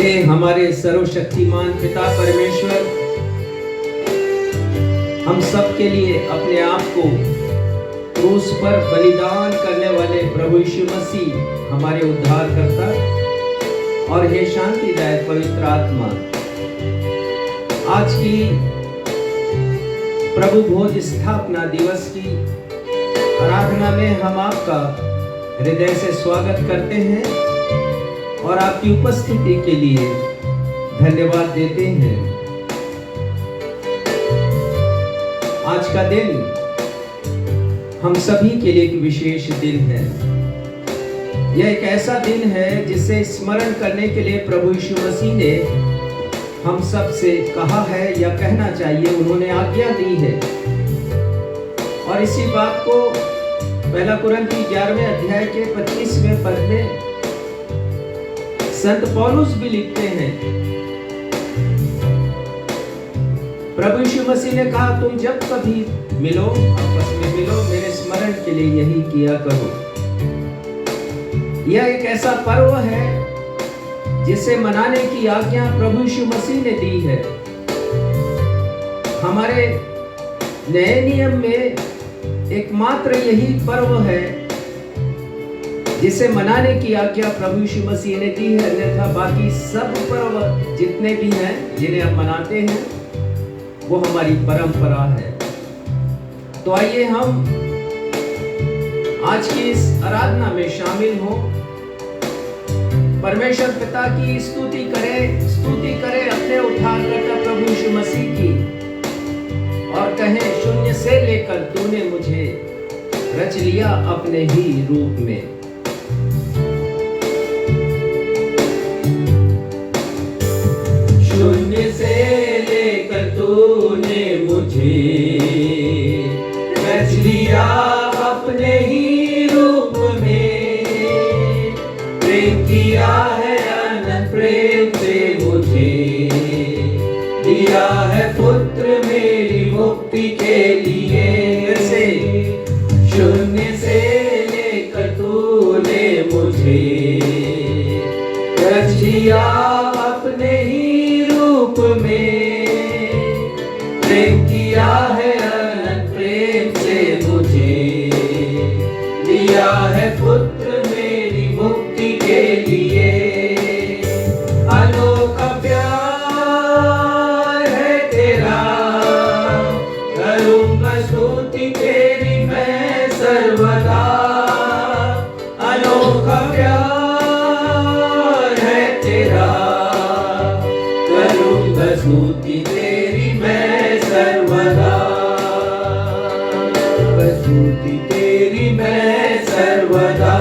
हे हमारे सर्वशक्तिमान पिता परमेश्वर, हम सब के लिए अपने आप को क्रूस पर बलिदान करने वाले प्रभु यीशु मसीह हमारे उद्धारकर्ता और हे शांतिदायक पवित्र आत्मा, आज की प्रभु भोज स्थापना दिवस की आराधना में हम आपका हृदय से स्वागत करते हैं और आपकी उपस्थिति के लिए धन्यवाद देते हैं। आज का दिन हम सभी के लिए एक विशेष दिन है। यह एक ऐसा दिन है जिसे स्मरण करने के लिए प्रभु यीशु मसीह ने हम सब से कहा है या कहना चाहिए, उन्होंने आज्ञा दी है। और इसी बात को पहला कुरिन्थी 11वें अध्याय के 25वें पद में संत पौलुस भी लिखते हैं, प्रभु यीशु मसीह ने कहा, तुम जब कभी मिलो, आपस में मिलो, मेरे स्मरण के लिए यही किया करो। यह एक ऐसा पर्व है जिसे मनाने की आज्ञा प्रभु यीशु मसीह ने दी है। हमारे नए नियम में एकमात्र यही पर्व है जिसे मनाने की आज्ञा प्रभु यीशु मसीह ने दी है। अन्यथा बाकी सब पर्व जितने भी हैं जिन्हें हम मनाते हैं वो हमारी परंपरा है। तो आइए हम आज की इस आराधना में शामिल हो, परमेश्वर पिता की स्तुति करें अपने उद्धारकर्ता प्रभु यीशु मसीह की, और कहें, शून्य से लेकर तूने मुझे रच लिया अपने ही रूप में। शून्य से लेकर तूने मुझे रच लिया अपने ही रूप में, प्रेम किया है अनंत प्रेम से मुझे, दिया है पुत्र मेरी मुक्ति के लिए। से शून्य से लेकर तूने मुझे रच लिया अपने ही रूप में, प्रेम किया है अनंत प्रेम से मुझे, दिया है पुत्र मेरी मुक्ति के लिए। अनोखा प्यार है तेरा, करूंगा स्तुति तेरी मैं सर्वदा। अनोखा प्यार है तेरा, करूंगा स्तुति तेरी मैं सर्वदा। स्तुति तेरी मैं सर्वदा,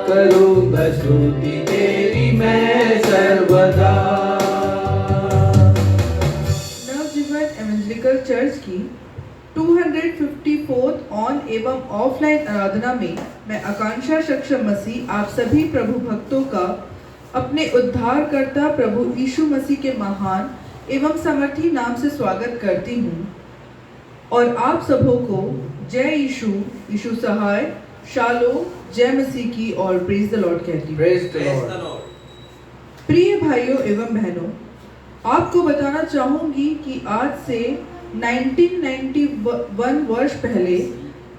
करूंगा स्तुति तेरी मैं सर्वदा। नवजीवन एवेंजलिकल चर्च की 254th ऑन एवं ऑफलाइन आराधना में मैं आकांक्षा सक्षम मसीह आप सभी प्रभु भक्तों का अपने उद्धारकर्ता प्रभु यीशु मसीह के महान एवं समर्थी नाम से स्वागत करती हूँ, और आप सबों को जय यीशु, यीशु सहाय, शालोम, जय मसीह की और प्रेज द लॉर्ड कहती हूँ। Praise the Lord. प्रिय भाइयों एवं बहनों, आपको बताना चाहूंगी कि आज से 1991 वर्ष पहले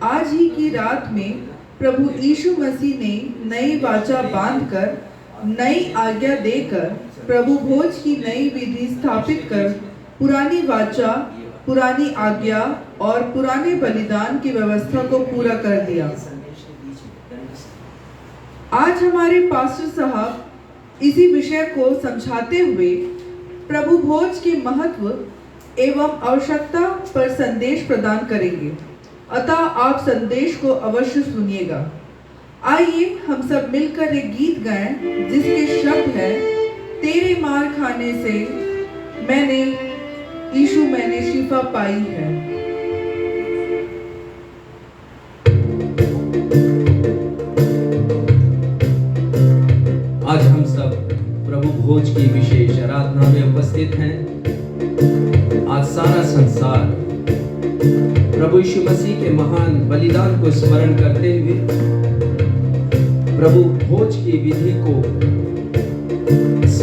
आज ही की रात में प्रभु यीशु मसीह ने नई वाचा बांधकर, नई आज्ञा देकर, प्रभु भोज की नई विधि स्थापित कर, पुरानी वाचा, पुरानी आज्ञा और पुराने बलिदान की व्यवस्था को पूरा कर दिया। आज हमारे पास्टर साहब इसी विषय को समझाते हुए प्रभु भोज के महत्व एवं आवश्यकता पर संदेश प्रदान करेंगे, अतः आप संदेश को अवश्य सुनिएगा। आइए हम सब मिलकर एक गीत गाएं जिसके शब्द है, तेरे मार खाने से मैंने शिफा पाई है। आज हम सब प्रभु भोज की विशेष आराधना में उपस्थित हैं। आज सारा संसार प्रभु यीशु मसीह के महान बलिदान को स्मरण करते हुए प्रभु भोज की विधि को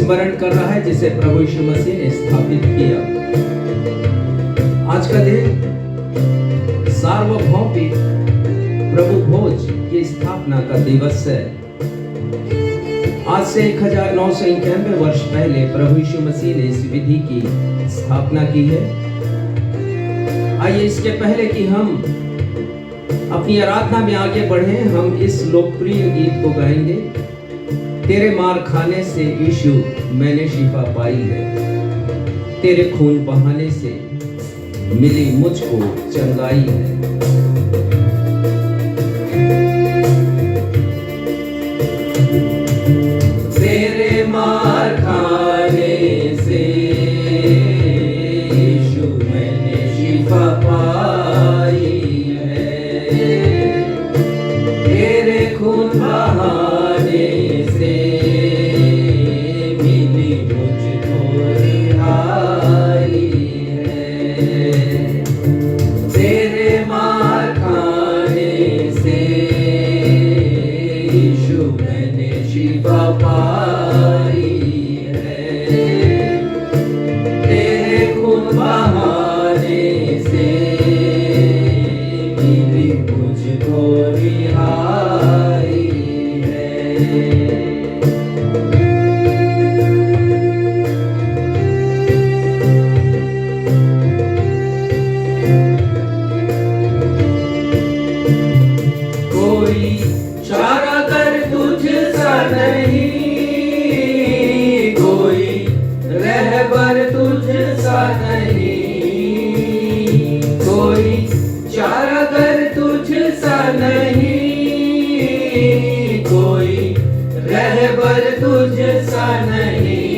स्मरण कर रहा है जिसे प्रभु यीशु मसीह ने स्थापित किया। आज का दिन सार्वभौमिक प्रभु भोज की स्थापना का दिवस है। आज से 1991 वर्ष पहले प्रभु यीशु मसीह ने इस विधि की स्थापना की है। आइए इसके पहले कि हम अपनी आराधना में आगे बढ़े, हम इस लोकप्रिय गीत को गाएंगे। तेरे मार खाने से यीशु मैंने शिफा पाई है, तेरे खून बहाने से मिली मुझको चंगाई है। तेरे मार खाने से यीशु मैंने शिफा पाई है, तेरे खून बहाने से मिली मुझको रिहाई है। तेरे मार खाने से यीशु मैंने शिफा पाई है, तेरे खून बहाने से मिली मुझको रिहाई है। कोई चारा कर तुझ सा नहीं, कोई रहबर तुझ सा नहीं, कोई चारा कर तुझ सा नहीं, कोई रहबर तुझ सा नहीं।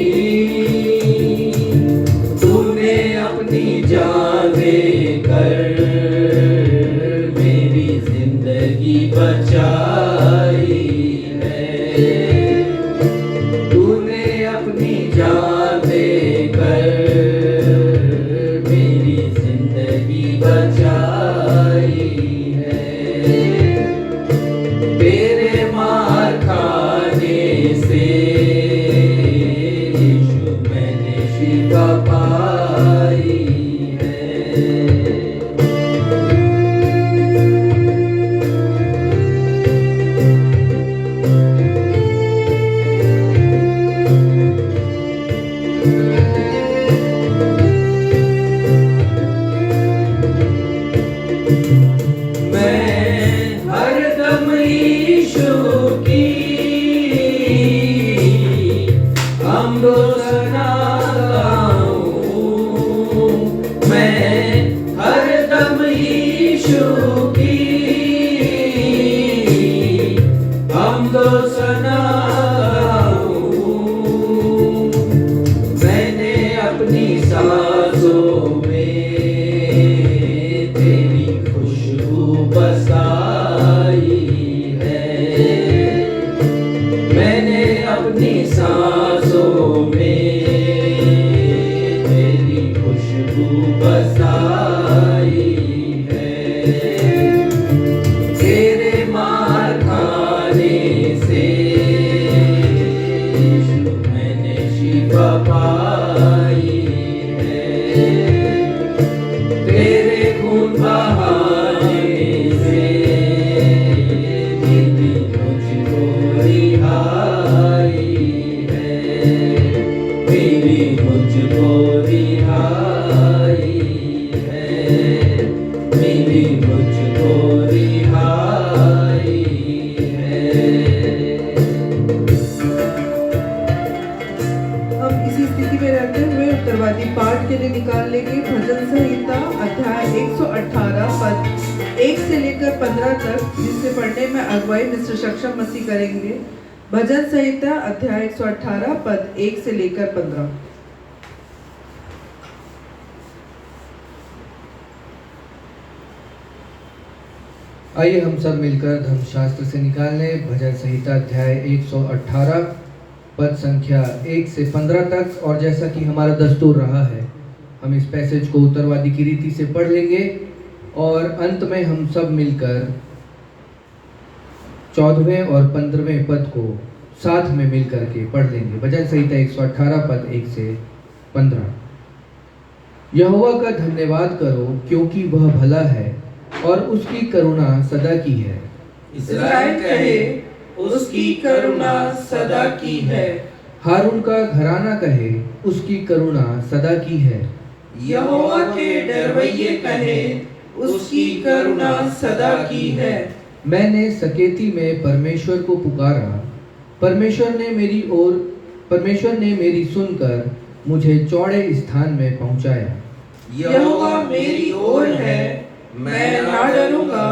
तूने अपनी जान देकर मेरी जिंदगी बचाई है, तूने अपनी जान देकर मेरी जिंदगी बचाई है। तेरे मार खाने से यीशु मैंने शिफा पाई है। मैं हरदम यीशु की हमदोसना गाऊं, मैं हरदम यीशु की हमदोसना गाऊं। मैंने अपनी सांसों में तेरी खुशबू बसाई है, मैंने अपनी सांसों में तेरी खुशबू बसाई है। तेरे मार खाने से यीशु मैंने शिफा पाई है, तेरे खून बहाने से मिली मुझको रिहाई है, मिली मुझको रिहाई है, मिली मुझको रिहाई है। हम इसी स्थिति में रहते हुए उत्तरवादी पाठ के लिए निकाल लेंगे भजन संहिता अध्याय 118 पद 1 से लेकर 15 तक, जिसे पढ़ने में अगुवाई मिस्टर सक्षम मसीह करेंगे। भजन संहिता अध्याय 118 पद 1 से लेकर 15। आइए हम सब मिलकर धर्मशास्त्र से निकाल लें भजन संहिता अध्याय 118 पद संख्या 1 से 15 तक। और जैसा कि हमारा दस्तूर रहा है, हम इस पैसेज को उत्तरवादी की रीति से पढ़ लेंगे और अंत में हम सब मिलकर 14वें और 15वें पद को साथ में मिल करके पढ़ लेंगे। भजन संहिता 118 पद 1 से 15। यहोवा का धन्यवाद करो क्योंकि वह भला है और उसकी करुणा सदा की है। इस्राएल कहे, उसकी करुणा सदा की है। हारून का घराना कहे, उसकी करुणा सदा की है। यहोवा के डरवैये कहे, उसकी करुणा सदा की है। मैंने सकेती में परमेश्वर को पुकारा, परमेश्वर ने मेरी सुनकर मुझे चौड़े स्थान में पहुंचाया। यहोवा मेरी ओर है, मैं ना डरूंगा।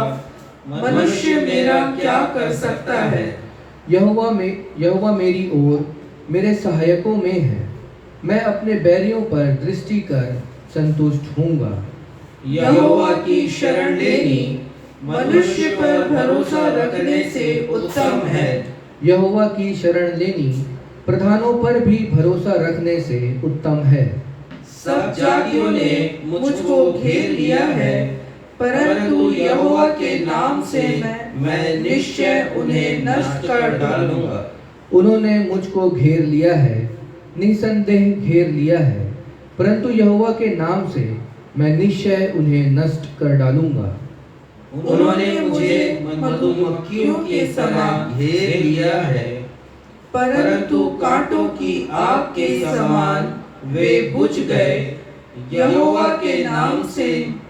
मनुष्य मेरा क्या कर सकता है? यहोवा मेरी ओर मेरे सहायकों में है। मैं अपने बैरियों पर दृष्टि कर संतुष्ट होऊंगा। यहोवा की शरण लेनी मनुष्य पर भरोसा रखने से उत्तम है। यहोवा की शरण लेनी प्रधानों पर भी भरोसा रखने से उत्तम है। सब जातियों ने मुझको घेर लिया है, परंतु यहोवा के नाम से मैं निश्चय उन्हें नष्ट कर डालूंगा। उन्होंने मुझको घेर लिया है, निसंदेह घेर लिया है, परंतु यहोवा के नाम से मैं निश्चय उन्हें नष्ट कर डालूंगा। उन्होंने मुझे मधुमक्खियों के समान घेर लिया है, परंतु कांटों की आग के समान वे बुझ गए। यहोवा के नाम से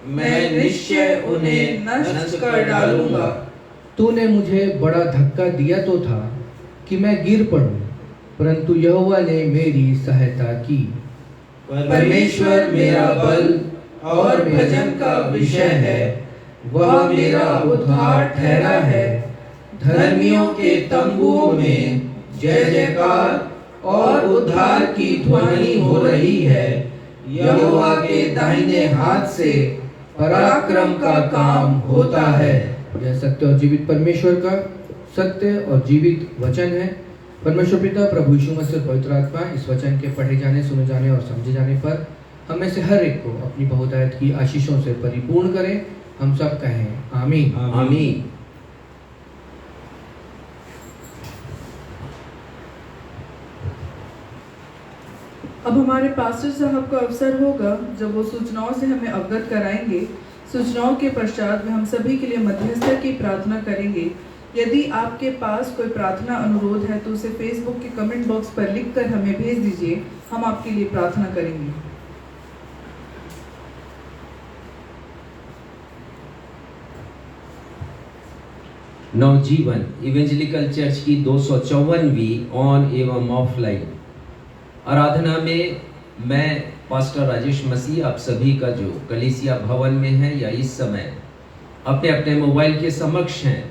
मैं निश्चय उन्हें नष्ट कर डालूंगा। तूने मुझे बड़ा धक्का दिया तो था कि मैं गिर पड़ूं, परंतु यहोवा ने मेरी सहायता की। परमेश्वर मेरा बल और भजन का विषय है, वह मेरा उद्धार ठहरा है। धर्मियों के तंबुओं में जय जयकार और उद्धार की ध्वनि हो रही है। यहोवा के दाहिने हाथ से पराक्रम का काम होता है। यह सत्य और जीवित परमेश्वर का सत्य और जीवित वचन है। परमेश्वर पिता, प्रभु यीशु मसीह, पवित्र आत्मा इस वचन के पढ़े जाने, सुने जाने और समझे जाने पर हम में से हर एक को अपनी बहुतायत की आशीषों से परिपूर्ण करें। हम सब कहें आमीन। आमीन। अब हमारे पास्टर साहब का अवसर होगा जब वो सूचनाओं से हमें अवगत कराएंगे। सूचनाओं के पश्चात में हम सभी के लिए मध्यस्थता की प्रार्थना करेंगे। यदि आपके पास कोई प्रार्थना अनुरोध है तो उसे फेसबुक के कमेंट बॉक्स पर लिखकर हमें भेज दीजिए, हम आपके लिए प्रार्थना करेंगे। नवजीवन इवेंजलिकल चर्च की 254वीं ऑन एवं ऑफलाइन आराधना में मैं पास्टर राजेश मसीह आप सभी का जो कलीसिया भवन में है या इस समय अपने अपने मोबाइल के समक्ष हैं,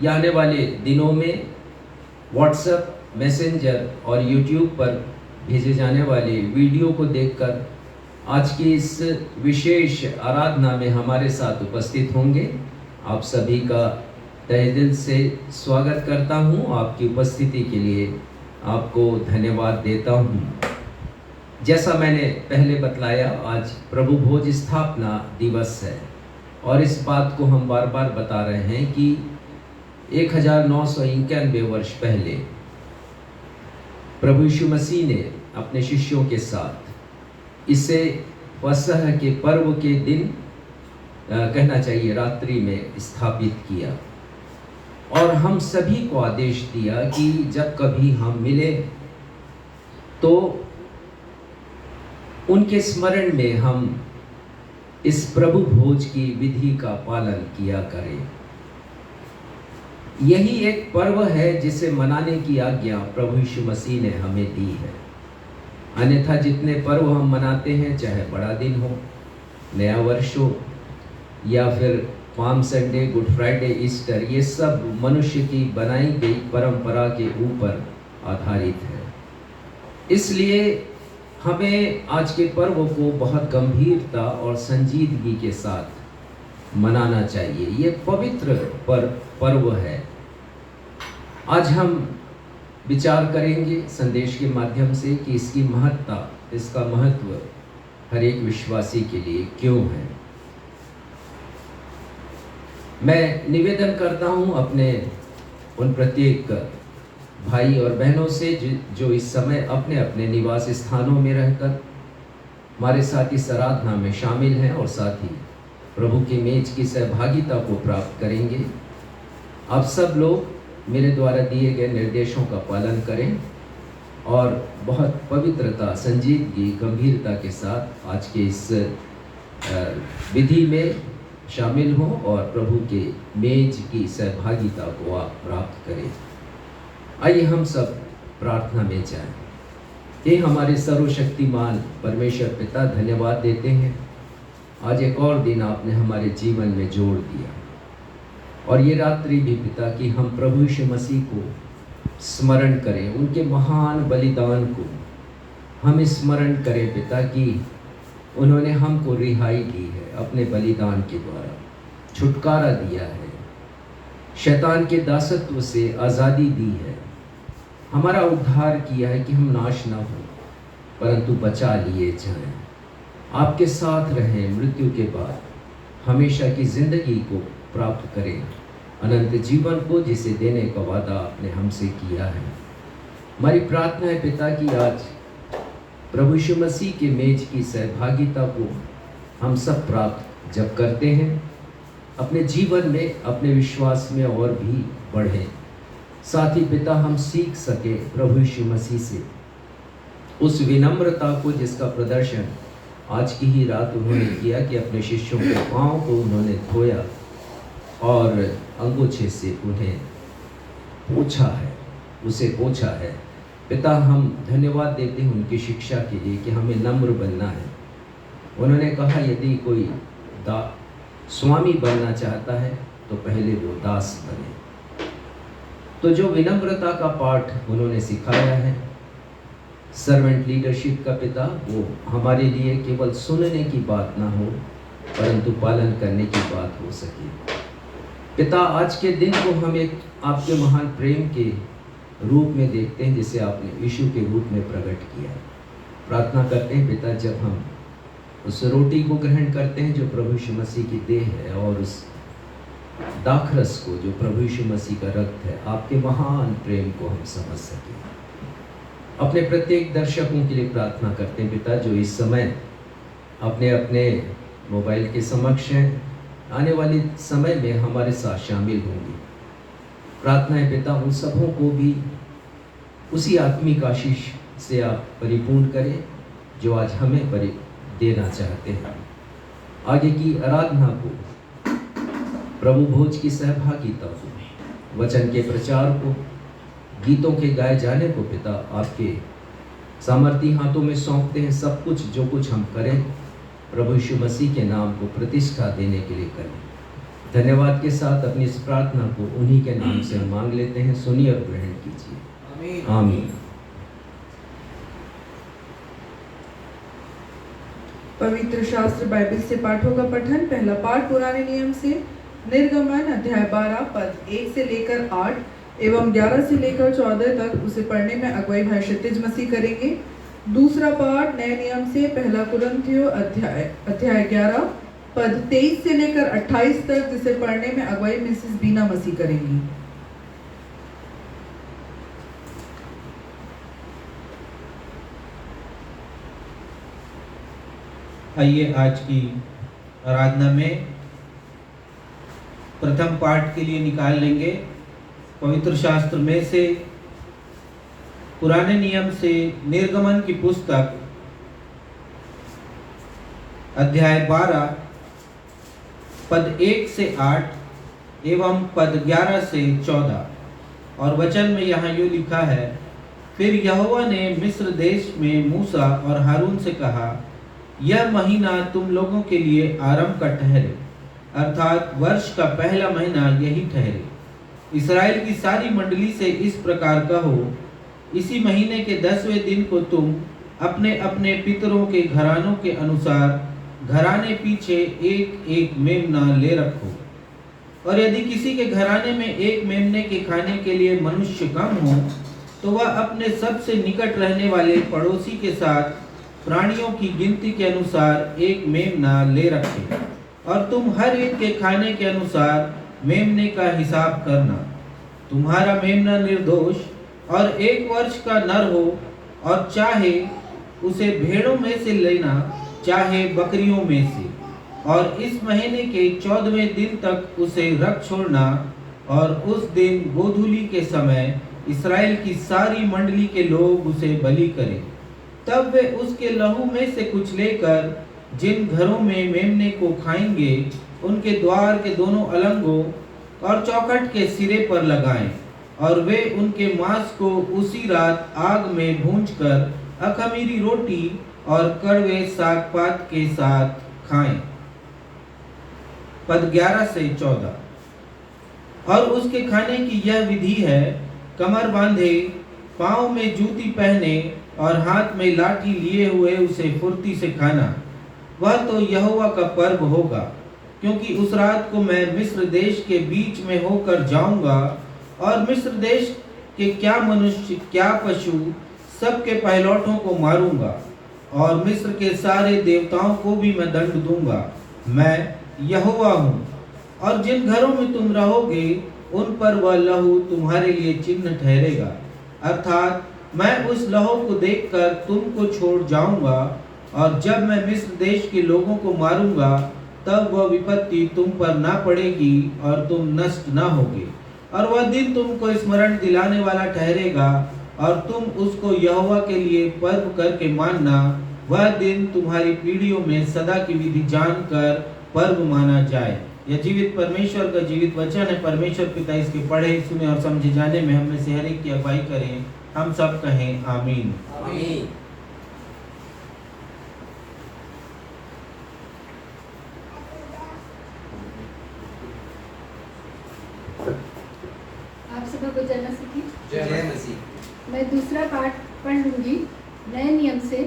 या आने वाले दिनों में व्हाट्सएप, मैसेंजर और यूट्यूब पर भेजे जाने वाले वीडियो को देखकर आज की इस विशेष आराधना में हमारे साथ उपस्थित होंगे। आप सभी का तहे दिल से स्वागत करता हूं। आपकी उपस्थिति के लिए आपको धन्यवाद देता हूं। जैसा मैंने पहले बतलाया, आज प्रभु भोज स्थापना दिवस है और इस बात को हम बार बार बता रहे हैं कि 1991 वर्ष पहले प्रभु यीशु मसीह ने अपने शिष्यों के साथ इसे फसह के पर्व के दिन कहना चाहिए रात्रि में स्थापित किया और हम सभी को आदेश दिया कि जब कभी हम मिले तो उनके स्मरण में हम इस प्रभु भोज की विधि का पालन किया करें। यही एक पर्व है जिसे मनाने की आज्ञा प्रभु यीशु मसीह ने हमें दी है। अन्यथा जितने पर्व हम मनाते हैं, चाहे बड़ा दिन हो, नया वर्ष हो या फिर palm Sunday, good Friday, Easter, ये सब मनुष्य की बनाई गई परंपरा के ऊपर आधारित है। इसलिए हमें आज के पर्व को बहुत गंभीरता और संजीदगी के साथ मनाना चाहिए। ये पवित्र पर्व है। आज हम विचार करेंगे संदेश के माध्यम से कि इसकी महत्ता, इसका महत्व हर एक विश्वासी के लिए क्यों है। मैं निवेदन करता हूं अपने उन प्रत्येक भाई और बहनों से जो इस समय अपने अपने निवास स्थानों में रहकर हमारे साथ इस आराधना में शामिल हैं और साथ ही प्रभु की मेज की सहभागिता को प्राप्त करेंगे। आप सब लोग मेरे द्वारा दिए गए निर्देशों का पालन करें और बहुत पवित्रता, संजीदगी, गंभीरता के साथ आज के इस विधि में शामिल हों और प्रभु के मेज की सहभागिता को आप प्राप्त करें। आइए हम सब प्रार्थना में जाएं। हे हमारे सर्वशक्तिमान परमेश्वर पिता, धन्यवाद देते हैं आज एक और दिन आपने हमारे जीवन में जोड़ दिया और ये रात्रि भी पिता कि हम प्रभु यीशु मसीह को स्मरण करें, उनके महान बलिदान को हम स्मरण करें पिता कि उन्होंने हमको रिहाई दी है, अपने बलिदान के द्वारा छुटकारा दिया है, शैतान के दासत्व से आज़ादी दी है, हमारा उद्धार किया है कि हम नाश ना हो परंतु बचा लिए जाएं, आपके साथ रहें, मृत्यु के बाद हमेशा की जिंदगी को प्राप्त करें, अनंत जीवन को जिसे देने का वादा आपने हमसे किया है। हमारी प्रार्थना है पिता कि आज प्रभु यीशु मसीह के मेज की सहभागिता को हम सब प्राप्त जब करते हैं, अपने जीवन में, अपने विश्वास में और भी बढ़ें। साथ ही पिता हम सीख सके प्रभु यीशु मसीह से उस विनम्रता को जिसका प्रदर्शन आज की ही रात उन्होंने किया कि अपने शिष्यों के पाँव को उन्होंने धोया और अंगूछे से उन्हें पोंछा है, उसे पोंछा है। पिता हम धन्यवाद देते हैं उनकी शिक्षा के लिए कि हमें नम्र बनना है। उन्होंने कहा यदि कोई स्वामी बनना चाहता है तो पहले वो दास बने। तो जो विनम्रता का पाठ उन्होंने सिखाया है, सर्वेंट लीडरशिप का पिता, वो हमारे लिए केवल सुनने की बात ना हो परंतु पालन करने की बात हो सके। पिता आज के दिन को हम एक आपके महान प्रेम के रूप में देखते हैं जिसे आपने यीशु के रूप में प्रकट किया। प्रार्थना करते हैं पिता जब हम उस रोटी को ग्रहण करते हैं जो प्रभु यीशु मसीह की देह है और उस दाखरस को जो प्रभु यीशु मसीह का रक्त है, आपके महान प्रेम को हम समझ सकें। अपने प्रत्येक दर्शकों के लिए प्रार्थना करते हैं पिता जो इस समय अपने अपने मोबाइल के समक्ष हैं, आने वाले समय में हमारे साथ शामिल होंगे। प्रार्थना है पिता उन सबों को भी उसी आत्मिक आशीष से आप परिपूर्ण करें जो आज हमें देना चाहते हैं। आगे की आराधना को, प्रभु भोज की सहभागिता को, वचन के प्रचार को, गीतों के गाए जाने को पिता आपके सामर्थी हाथों में सौंपते हैं। सब कुछ जो कुछ हम करें प्रभु यीशु मसीह के नाम को प्रतिष्ठा देने के लिए करें। धन्यवाद के साथ अपनी इस प्रार्थना को उन्हीं के नाम से हम मांग लेते हैं। सुनिए और ग्रहण कीजिए। आमीन। पवित्र शास्त्र बाइबल से पाठों का पठन। पहला पाठ पुराने नियम से निर्गमन अध्याय 12 पद 1 से लेकर 8 एवं 11 से लेकर 14 तक। उसे पढ़ने में अगुवाई भाई क्षितिज मसीह करेंगे। दूसरा पाठ नए नियम से पहला कुरिन्थियों अध्याय 11 पद 23 से लेकर 28 तक, जिसे पढ़ने में अगुवाई मिसेस बीना मसीह करेंगी। आइए आज की आराधना में प्रथम पाठ के लिए निकाल लेंगे पवित्र शास्त्र में से पुराने नियम से निर्गमन की पुस्तक अध्याय 12 पद 1 से 8 एवं पद 11 से 14। और वचन में यहाँ यूँ लिखा है, फिर यहोवा ने मिस्र देश में मूसा और हारून से कहा, यह महीना तुम लोगों के लिए आरंभ का ठहरे, अर्थात वर्ष का पहला महीना यही ठहरे। इस्राएल की सारी मंडली से इस प्रकार कहो, इसी महीने के 10वें दिन को तुम अपने अपने पितरों के घरानों के अनुसार घराने पीछे एक एक मेमना ले रखो। और यदि किसी के घराने में एक मेमने के खाने के लिए मनुष्य कम हो तो वह अपने सबसे निकट रहने वाले पड़ोसी के साथ प्राणियों की गिनती के अनुसार एक मेमना ले रखे। और तुम हर एक के खाने के अनुसार मेमने का हिसाब करना। तुम्हारा मेमना निर्दोष और 1 वर्ष का नर हो, और चाहे उसे भेड़ों में से लेना, चाहे बकरियों में से, और इस महीने के 14वें दिन तक उसे रख छोड़ना। और उस दिन गोधूली के समय इस्राएल की सारी मंडली के लोग उसे बलि करें। तब वे उसके लहू में से कुछ लेकर जिन घरों में मेमने को खाएंगे, उनके द्वार के दोनों अलंगों और चौखट के सिरे पर लगाएं, और वे उनके मांस को उसी रात आग में भूंजकर अखमीरी रोटी और कड़वे साग पात के साथ खाएं। पद 11 से 14। और उसके खाने की यह विधि है, कमर बांधे, पांव में जूती पहने और हाथ में लाठी लिए हुए उसे फुर्ती से खाना। वह तो यहोवा का पर्व होगा, क्योंकि उस रात को मैं मिस्र देश के बीच में होकर जाऊंगा, और मिस्र देश के क्या मनुष्य क्या पशु सबके पहलौठों को मारूंगा, और मिस्र के सारे देवताओं को भी मैं दंड दूंगा। मैं यहोवा हूँ। और जिन घरों में तुम रहोगे, उन पर वह लहू तुम्हारे लिए चिन्ह ठहरेगा, अर्थात मैं उस लहू को देखकर तुमको छोड़ जाऊंगा, और जब मैं मिस्र देश के लोगों को मारूंगा, तब वह विपत्ति तुम पर ना पड़ेगी और तुम नष्ट ना होगे। और वह दिन तुमको स्मरण दिलाने वाला ठहरेगा, और तुम उसको यहोवा के लिए पर्व करके मानना। वह दिन तुम्हारी पीढ़ियों में सदा की विधि जानकर पर्व माना जाए। यह जीवित परमेश्वर का जीवित वचन है। परमेश्वर पिता इसके पढ़े, सुने और समझे जाने में हम में से हर एक की अगुवाई करें। हम सब कहें आमीन। आमीन। आप सबको को जय मसीह की जय मसीह। मैं दूसरा पाठ पढ़ लूंगी नए नियम से।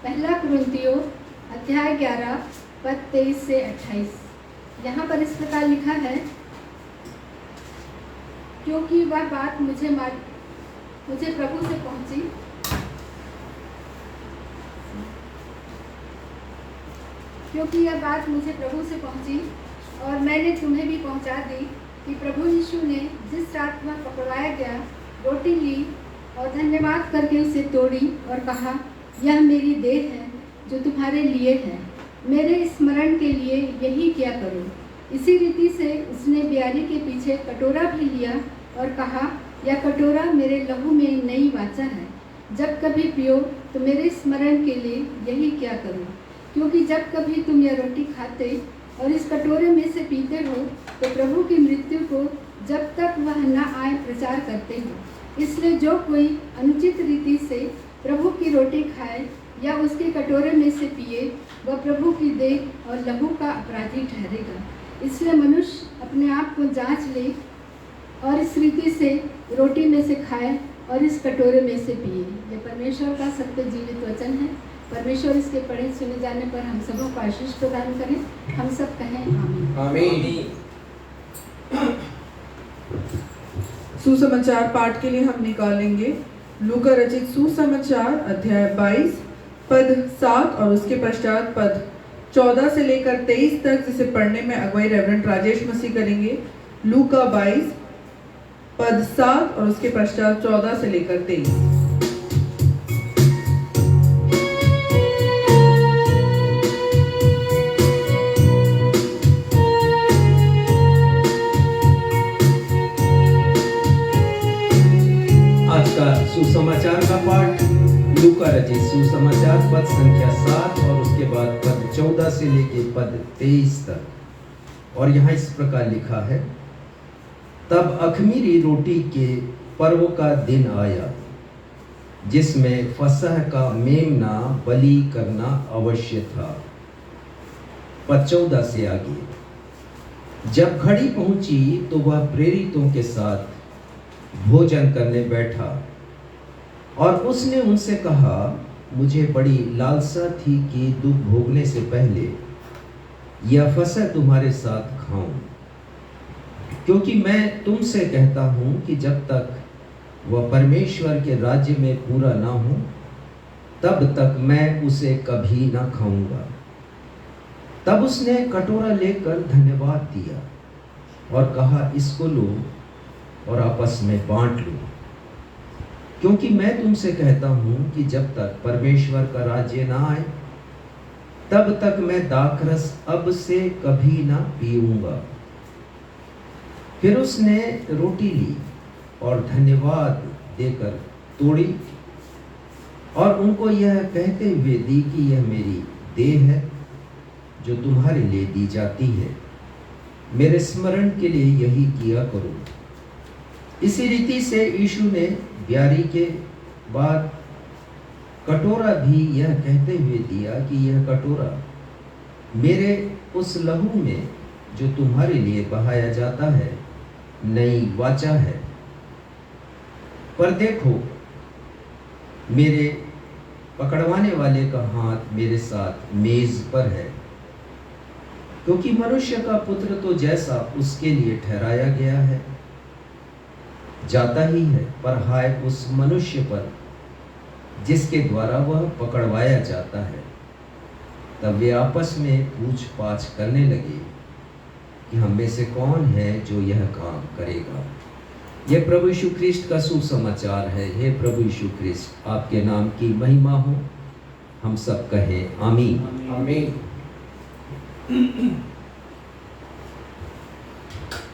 1 कुरिन्थियों अध्याय 11 पद 23 से 28। यहाँ पर इस प्रकार लिखा है, क्योंकि वह बात मुझे प्रभु से पहुंची, क्योंकि यह बात मुझे प्रभु से पहुंची और मैंने तुम्हें भी पहुंचा दी कि प्रभु यीशु ने जिस रात वह पकड़वाया गया, रोटी ली और धन्यवाद करके उसे तोड़ी और कहा, यह मेरी देह है जो तुम्हारे लिए है, मेरे स्मरण के लिए यही किया करो। इसी रीति से उसने ब्यारी के पीछे कटोरा भी लिया और कहा, यह कटोरा मेरे लहू में नई वाचा है, जब कभी पियो तो मेरे स्मरण के लिए यही किया करो। क्योंकि जब कभी तुम यह रोटी खाते और इस कटोरे में से पीते हो, तो प्रभु की मृत्यु को जब तक वह न आए प्रचार करते हो। इसलिए जो कोई अनुचित रीति से प्रभु की रोटी खाए या उसके कटोरे में से पिए, वह प्रभु की देह और लहू का अपराधी ठहरेगा। इसलिए मनुष्य अपने आप को जांच ले और इस रीति से रोटी में से खाए और इस कटोरे में से पिए। यह परमेश्वर का सत्य जीवित वचन है। परमेश्वर इसके पढ़े सुने जाने पर हम सबों को आशीष प्रदान करें। हम सब कहें आमीन। आमीन। सुसमाचार पाठ के लिए हम निकालेंगे लूका रचित सुसमाचार अध्याय 22 पद 7 और उसके पश्चात पद 14 से लेकर 23 तक, जिसे पढ़ने में अगुवाई रेवरेंड राजेश मसीह करेंगे। लूका 22 पद 7 और उसके पश्चात 14 से लेकर 23। आज का सुसमाचार का पाठ लूका रचित सुसमाचार पद संख्या 7 और उसके बाद पद 14 से लेके पद 23 तक। और यहाँ इस प्रकार लिखा है, तब अख़मीरी रोटी के पर्व का दिन आया, जिसमें फसह का मेमना बलि करना अवश्य था। पद 14 से आगे, जब घड़ी पहुंची तो वह प्रेरितों के साथ भोजन करने बैठा, और उसने उनसे कहा, मुझे बड़ी लालसा थी कि दुख भोगने से पहले यह फसह तुम्हारे साथ खाऊं, क्योंकि मैं तुमसे कहता हूं कि जब तक वह परमेश्वर के राज्य में पूरा ना हो, तब तक मैं उसे कभी ना खाऊंगा। तब उसने कटोरा लेकर धन्यवाद दिया और कहा, इसको लो और आपस में बांट लो। क्योंकि मैं तुमसे कहता हूं कि जब तक परमेश्वर का राज्य ना आए तब तक मैं दाखरस अब से कभी ना पीऊंगा। फिर उसने रोटी ली और धन्यवाद देकर तोड़ी और उनको यह कहते हुए दी कि यह मेरी देह है जो तुम्हारे लिए दी जाती है, मेरे स्मरण के लिए यही किया करो। इसी रीति से यीशु ने ब्यारी के बाद कटोरा भी यह कहते हुए दिया कि यह कटोरा मेरे उस लहू में जो तुम्हारे लिए बहाया जाता है नई वाचा है। पर देखो, मेरे पकड़वाने वाले का हाथ मेरे साथ मेज पर है, क्योंकि मनुष्य का पुत्र तो जैसा उसके लिए ठहराया गया है जाता ही है, पर हाय उस मनुष्य पर जिसके द्वारा वह पकड़वाया जाता है। तब वे आपस में पूछ-पाछ करने लगे कि हम में से कौन है जो यह काम करेगा। यह प्रभु यीशु ख्रिस्ट का सुसमाचार है। हे प्रभु यीशु ख्रिस्ट, आपके नाम की महिमा हो। हम सब कहें आमीन। आमीन।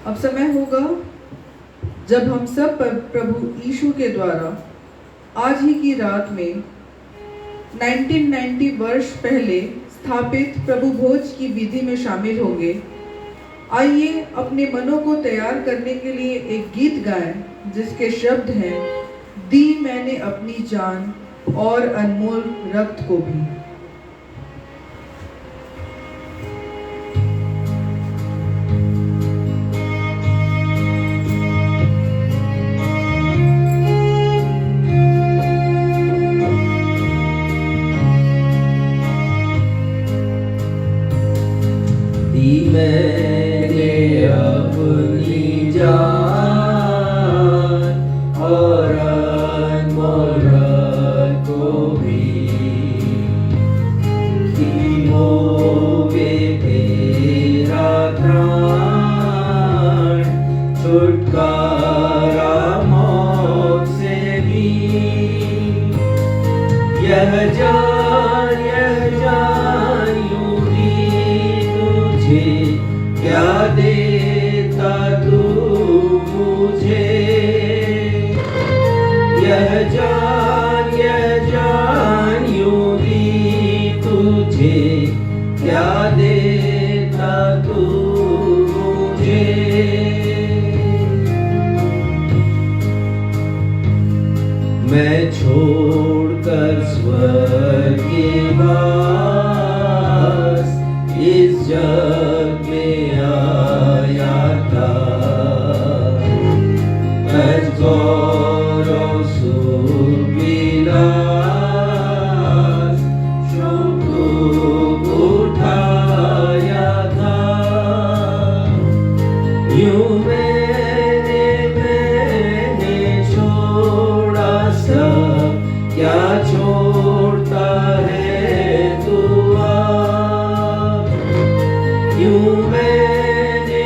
अब समय होगा जब हम सब प्रभु यीशु के द्वारा आज ही की रात में 1990 वर्ष पहले स्थापित प्रभु भोज की विधि में शामिल होंगे। आइए अपने मनों को तैयार करने के लिए एक गीत गाएं जिसके शब्द हैं, दी मैंने अपनी जान और अनमोल रक्त को भी। मैंने अपनी जान और अनमोल रक्त को भी कि होवे तेरा त्राण, छुटकारा मौत से भी। यह जान यूं दी तुझे, क्या देता तू मुझे। यह जान यूं दी तुझे, क्या देता तू मुझे। मैं छोड़कर स्वर्ग के वास इस जग में आया था, तज गौरव सुविलास शुभ उठाया था। यूं मैंने छोड़ा सब, क्या छोड़ता है तू अब। यूं मैंने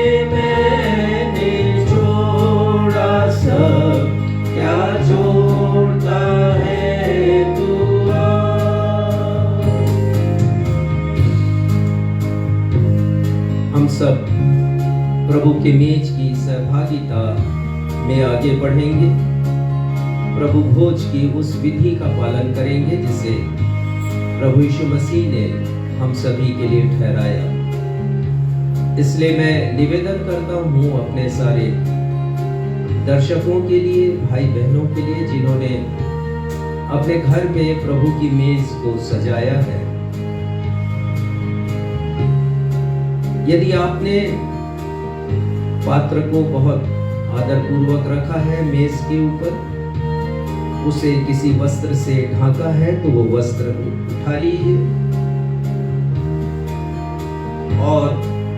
छोड़ा सब, क्या छोड़ता है तू अब। हम सब प्रभु के मेज की सहभागिता में आगे बढ़ेंगे, प्रभु भोज की उस विधि का पालन करेंगे जिसे प्रभु यीशु मसीह ने हम सभी के लिए ठहराया। इसलिए मैं निवेदन करता हूँ अपने सारे दर्शकों के लिए, भाई बहनों के लिए जिन्होंने अपने घर पे प्रभु की मेज को सजाया है। यदि आपने पात्र को बहुत आदर पूर्वक रखा है मेज के ऊपर, उसे किसी वस्त्र से ढांका है, तो वो वस्त्र उठा लीजिए और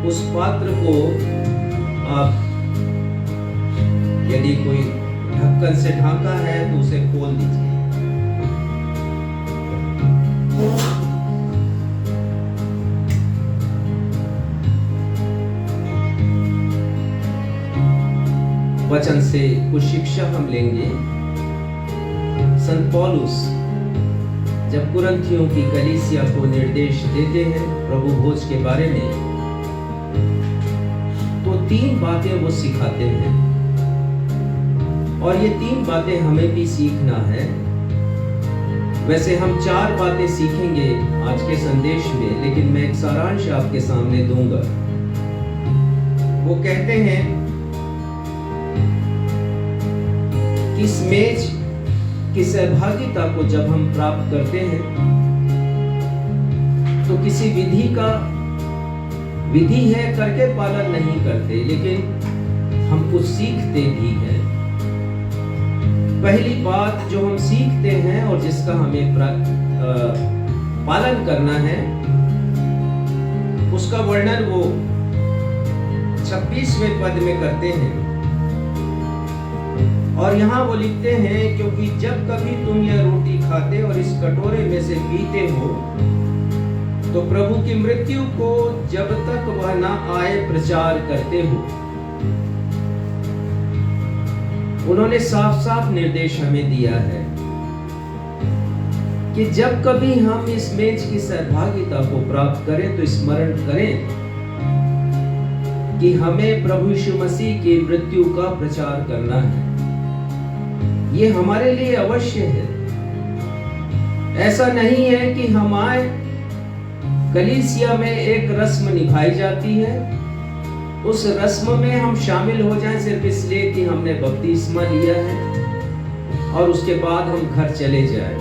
उस पात्र को आप, यदि कोई ढक्कन से ढांका है तो उसे खोल दीजिए। वचन से कुछ शिक्षा हम लेंगे। संत पौलुस जब कुरिन्थियों की कलीसिया को निर्देश देते हैं प्रभु भोज के बारे में, तो 3 बातें वो सिखाते हैं और ये 3 बातें हमें भी सीखना है। वैसे हम 4 बातें सीखेंगे आज के संदेश में, लेकिन मैं एक सारांश आपके सामने दूंगा। वो कहते हैं कि इस मेज की सहभागिता को जब हम प्राप्त करते हैं तो किसी विधि है करके पालन नहीं करते, लेकिन हम कुछ सीखते भी हैं। पहली बात जो हम सीखते हैं और जिसका हमें पालन करना है, उसका वर्णन वो 26वें पद में करते हैं और यहाँ वो लिखते हैं, क्योंकि जब कभी तुम यह रोटी खाते और इस कटोरे में से पीते हो तो प्रभु की मृत्यु को जब तक वह ना आए प्रचार करते हो। उन्होंने साफ साफ निर्देश हमें दिया है कि जब कभी हम इस मेज की सहभागिता को प्राप्त करें तो स्मरण करें कि हमें प्रभु यीशु मसीह की मृत्यु का प्रचार करना है। ये हमारे लिए अवश्य है। ऐसा नहीं है कि हम आए, कलीसिया में एक रस्म निभाई जाती है, उस रस्म में हम शामिल हो जाएं सिर्फ इसलिए कि हमने बपतिस्मा लिया है और उसके बाद हम घर चले जाएं।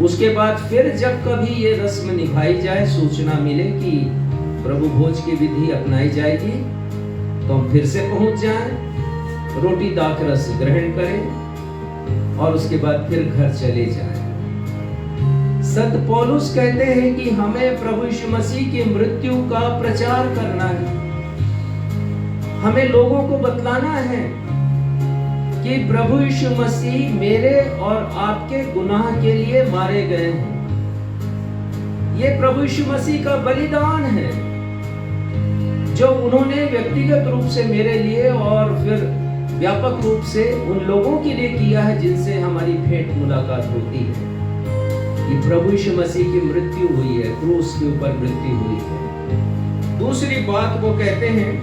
उसके बाद फिर जब कभी ये रस्म निभाई जाए, सूचना मिले कि प्रभु भोज की विधि अपनाई जाएगी, तो हम फिर से पहुंच जाएं, रोटी दाखरस ग्रहण करें और उसके बाद फिर घर चले जाएं। संत पौलुस कहते हैं कि हमें प्रभु यीशु मसीह की मृत्यु का प्रचार करना है। हमें लोगों को बतलाना है कि प्रभु यीशु मसीह मेरे और आपके गुनाह के लिए मारे गए हैं। ये प्रभु यीशु मसीह का बलिदान है जो उन्होंने व्यक्तिगत रूप से मेरे लिए और फिर व्यापक रूप से उन लोगों के लिए किया है जिनसे हमारी भेंट मुलाकात होती है कि प्रभु यीशु मसीह की मृत्यु हुई है, क्रूस के ऊपर मृत्यु हुई है। दूसरी बात वो कहते हैं,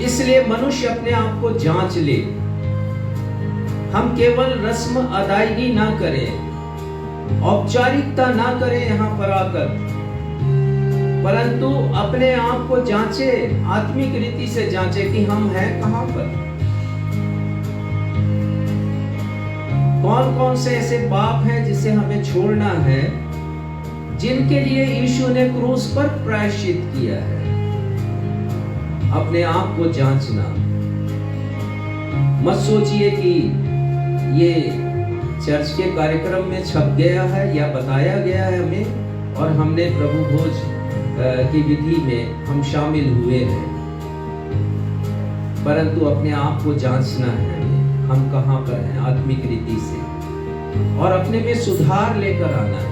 इसलिए मनुष्य अपने आप को जांच ले। हम केवल रस्म अदायगी ना करें, औपचारिकता ना करें यहाँ पर आकर, परंतु अपने आप को जांचे, आत्मिक रीति से जांचे कि हम हैं कहां पर। कौन कौन से ऐसे पाप हैं जिसे हमें छोड़ना है, जिनके लिए यीशु ने क्रूस पर प्रायश्चित किया है। अपने आप को जांचना। मत सोचिए कि ये चर्च के कार्यक्रम में छप गया है या बताया गया है हमें और हमने प्रभु भोज की विधि में हम शामिल हुए हैं, परंतु अपने आप को जांचना है हमें, हम कहां पर हैं आत्मिक रीति से, और अपने में सुधार लेकर आना है।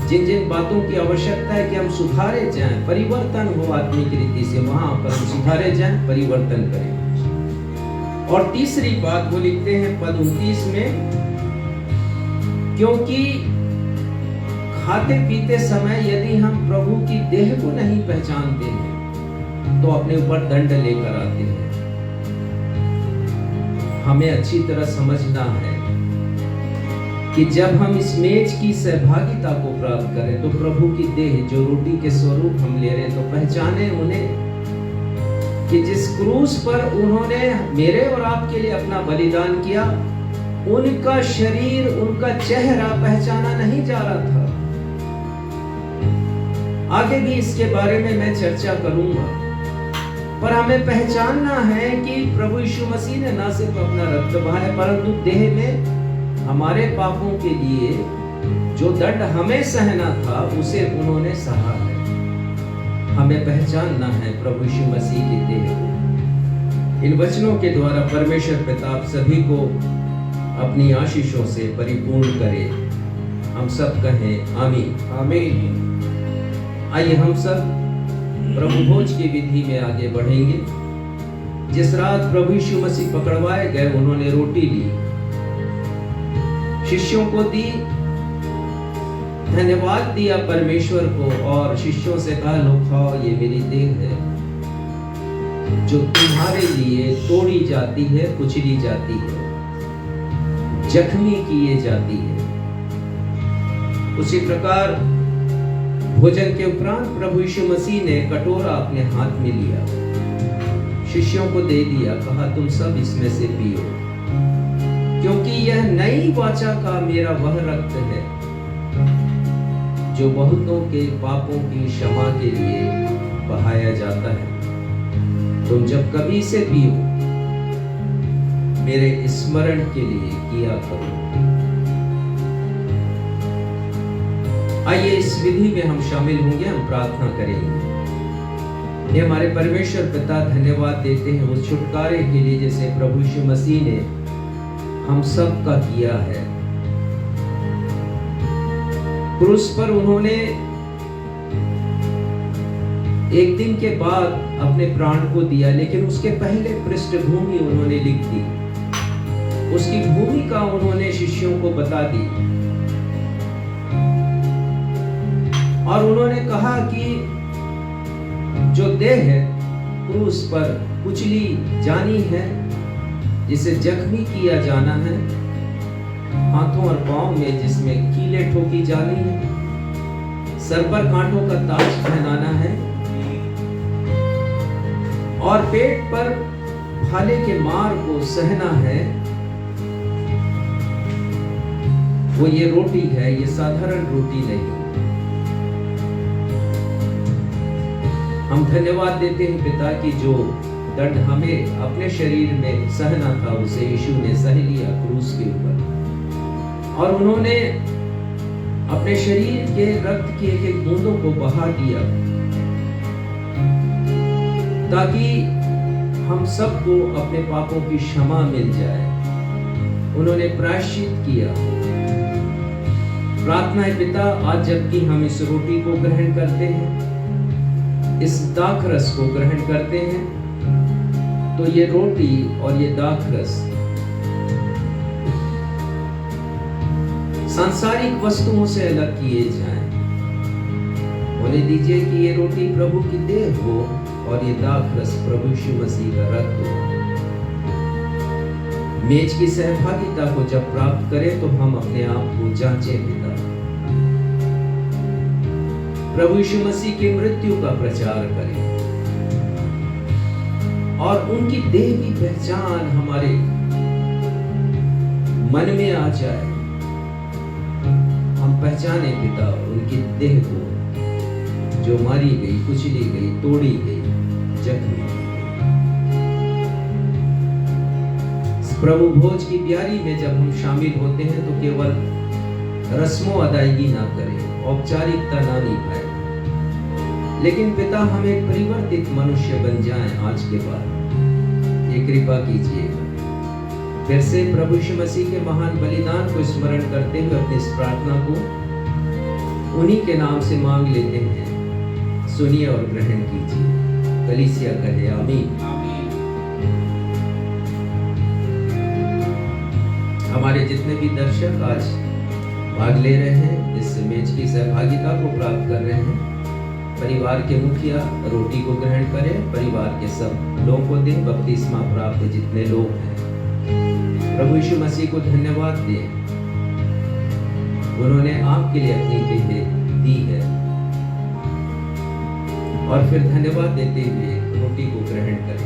जिन जिन बातों की आवश्यकता है कि हम सुधारे जाएं, परिवर्तन हो आत्मिक रीति से, वहां पर हम सुधारे जाएं, परिवर्तन करें। और तीसरी बात वो लिखते हैं पद 29 में, क्योंकि खाते पीते समय यदि हम प्रभु की देह को नहीं पहचानते हैं तो अपने ऊपर दंड लेकर आते हैं। हमें अच्छी तरह समझना है कि जब हम इस मेज की सहभागिता को प्राप्त करें तो प्रभु की देह जो रोटी के स्वरूप हम ले रहे हैं, तो पहचाने उन्हें कि जिस क्रूस पर उन्होंने मेरे और आपके लिए अपना बलिदान किया, उनका शरीर, उनका चेहरा पहचाना नहीं जा रहा था। आगे भी इसके बारे में मैं चर्चा करूंगा, पर हमें पहचानना है कि प्रभु यीशु मसीह ने न सिर्फ अपना रक्त बहाया, परंतु देह में हमारे पापों के लिए जो दंड हमें सहना था उसे उन्होंने सहा है। हमें पहचानना है प्रभु यीशु मसीह की देह को। इन वचनों के द्वारा परमेश्वर पिता आप सभी को अपनी आशीषों से परिपूर्ण करे। हम सब कहें आमीन। आमीन। आइए हम सब प्रभु भोज की विधि में आगे बढ़ेंगे। जिस रात प्रभु यीशु मसीह पकड़वाए गए उन्होंने रोटी ली, शिष्यों को दी, धन्यवाद दिया परमेश्वर को और शिष्यों से कहा, लो खाओ, ये मेरी देह है जो तुम्हारे लिए तोड़ी जाती है, कुचली जाती है, जख्मी किए जाती है। उसी प्रकार भोजन के उपरांत प्रभु यीशु मसीह ने कटोरा अपने हाथ में लिया, शिष्यों को दे दिया, कहा तुम सब इसमें से पियो, क्योंकि यह नई वाचा का मेरा वह रक्त है जो बहुतों के पापों की क्षमा के लिए बहाया जाता है। तुम जब कभी इसे पियो मेरे स्मरण के लिए किया करो। आइए इस विधि में हम शामिल होंगे, हम प्रार्थना करेंगे। ये हमारे परमेश्वर पिता धन्यवाद देते हैं उस छुटकारे के लिए जैसे प्रभु यीशु मसीह ने हम सब का किया है। क्रूस पर उन्होंने एक दिन के बाद अपने प्राण को दिया, लेकिन उसके पहले पृष्ठभूमि उन्होंने लिख दी, उसकी भूमिका उन्होंने शिष्यों को बता दी और उन्होंने कहा कि जो देह है क्रूस पर कुचली जानी है, जिसे जख्मी किया जाना है, हाथों और पांव में जिसमें कीले ठोकी जानी है, सर पर कांटों का ताज पहनाना है और पेट पर भाले के मार को सहना है, वो ये रोटी है, ये साधारण रोटी नहीं। हम धन्यवाद देते हैं पिता की जो दंड हमें अपने शरीर में सहना था उसे यीशु ने सह लिया क्रूस के ऊपर, और उन्होंने अपने शरीर के रक्त की एक एक बूंदों को बहा दिया ताकि हम सबको अपने पापों की क्षमा मिल जाए। उन्होंने प्रायश्चित किया। प्रार्थना है पिता, आज जबकि हम इस रोटी को ग्रहण करते हैं, इस दाखरस को ग्रहण करते हैं, तो ये रोटी और ये दाखरस सांसारिक वस्तुओं से अलग किए जाएं। उन्हें दीजिए कि ये रोटी प्रभु की देह हो और ये दाखरस प्रभु यीशु मसीह का रक्त हो। मेज की सहभागिता को जब प्राप्त करें तो हम अपने आप को जांचें पिता। प्रभु यीशु मसीह की मृत्यु का प्रचार करें और उनकी देह की पहचान हमारे मन में आ जाए। हम पहचाने पिता उनकी देह को जो मारी गई, कुचली गई, तोड़ी गई, जख्मी। प्रभु भोज की प्यारी में जब हम शामिल होते हैं तो केवल रस्मों अदायगी ना करें, औपचारिकता ना निभाएं, लेकिन पिता हम एक परिवर्तित मनुष्य बन जाएं आज के बाद। ये कृपा कीजिएगा। फिर से प्रभु यीशु मसीह के महान बलिदान को स्मरण करते हुए अपनी इस प्रार्थना को उन्हीं के नाम से मांग लेते हैं। सुनिए और ग्रहण कीजिए। कलीसिया कहे आमीन। हमारे जितने भी दर्शक आज भाग ले रहे हैं, इस मेज की सहभागिता को प्राप्त कर रहे हैं, परिवार के मुखिया रोटी को ग्रहण करें, परिवार के सब लोगों को दें, बपतिस्मा प्राप्त जितने लोग हैं, प्रभु यीशु मसीह को धन्यवाद दें। उन्होंने आपके लिए अपनी देह दी है और फिर धन्यवाद देते हुए रोटी को ग्रहण करें।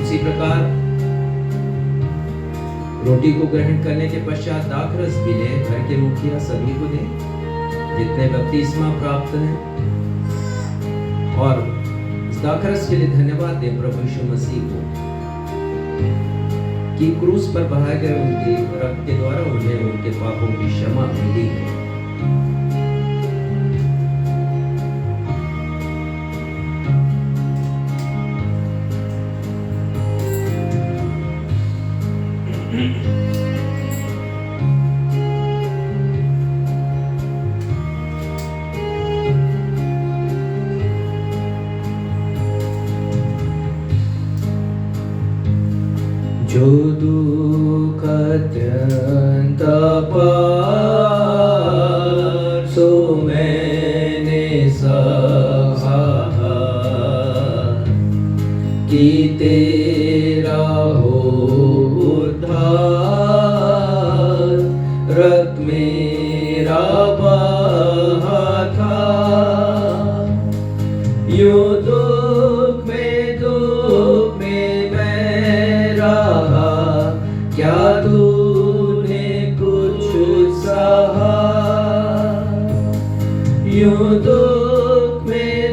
इसी प्रकार रोटी को ग्रहण करने के पश्चात दाखरस भी लें, घर के मुखिया सभी को दें जितने बपतिस्मा प्राप्त हैं, और इस दाखरस के लिए धन्यवाद दें प्रभु यीशु मसीह को कि क्रूस पर बहाए गए उनके रक्त के द्वारा उन्हें उनके पापों की क्षमा मिली है। जो दुख अत्यंत पार सो मैंने सहा कि तेरा हो उद्धार रक्त मेरा बहा था यूं दुख में मैं रहा क्या तूने कुछ सहा यूं दुख में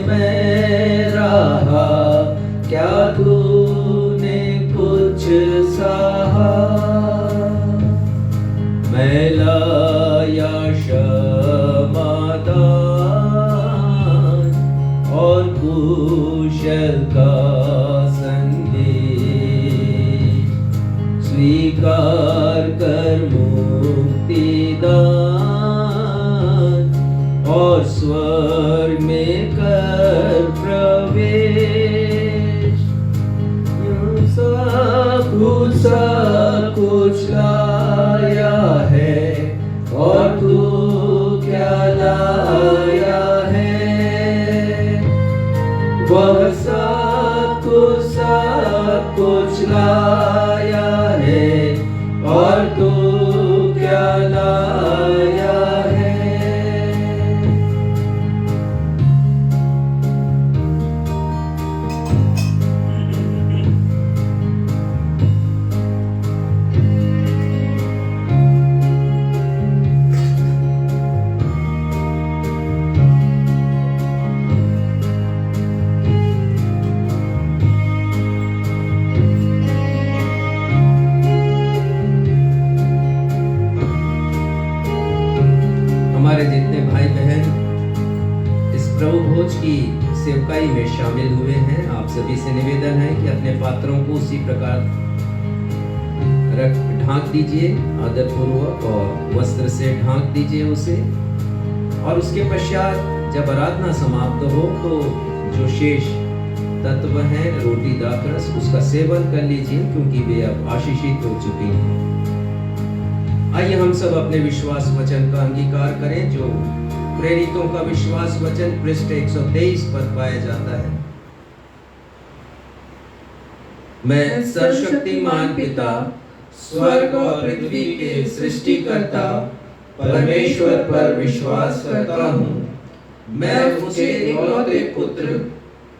मैं रहा क्या तूने कुछ सहा मैं लाया समाधान और कुशल का संदेश स्वीकार कर मुक्तिदान और स्वर्ग में कर प्रवेश सब कुछ लाया है और तू क्या लाया है वह सब कुछ लाया है और तू क्या लाया है हमारे जितने भाई बहन इस प्रभु भोज की सेवकाई में शामिल हुए हैं, आप सभी से निवेदन है कि अपने पात्रों को उसी प्रकार ढांक दीजिए आदरपूर्वक और वस्त्र से ढांक दीजिए उसे। और उसके पश्चात जब आराधना समाप्त हो तो जो शेष तत्व हैं रोटी दाखरस उसका सेवन कर लीजिए, क्योंकि वे अब आशीषित हो चुके हैं। आइए हम सब अपने विश्वास वचन का अंगीकार करें जो प्रेरितों का विश्वास वचन पृष्ठ 123 पर पाया जाता है। मैं सर्वशक्तिमान पिता स्वर्ग और पृथ्वी के सृष्टिकर्ता परमेश्वर पर विश्वास करता हूँ। मैं उसके इकलौते पुत्र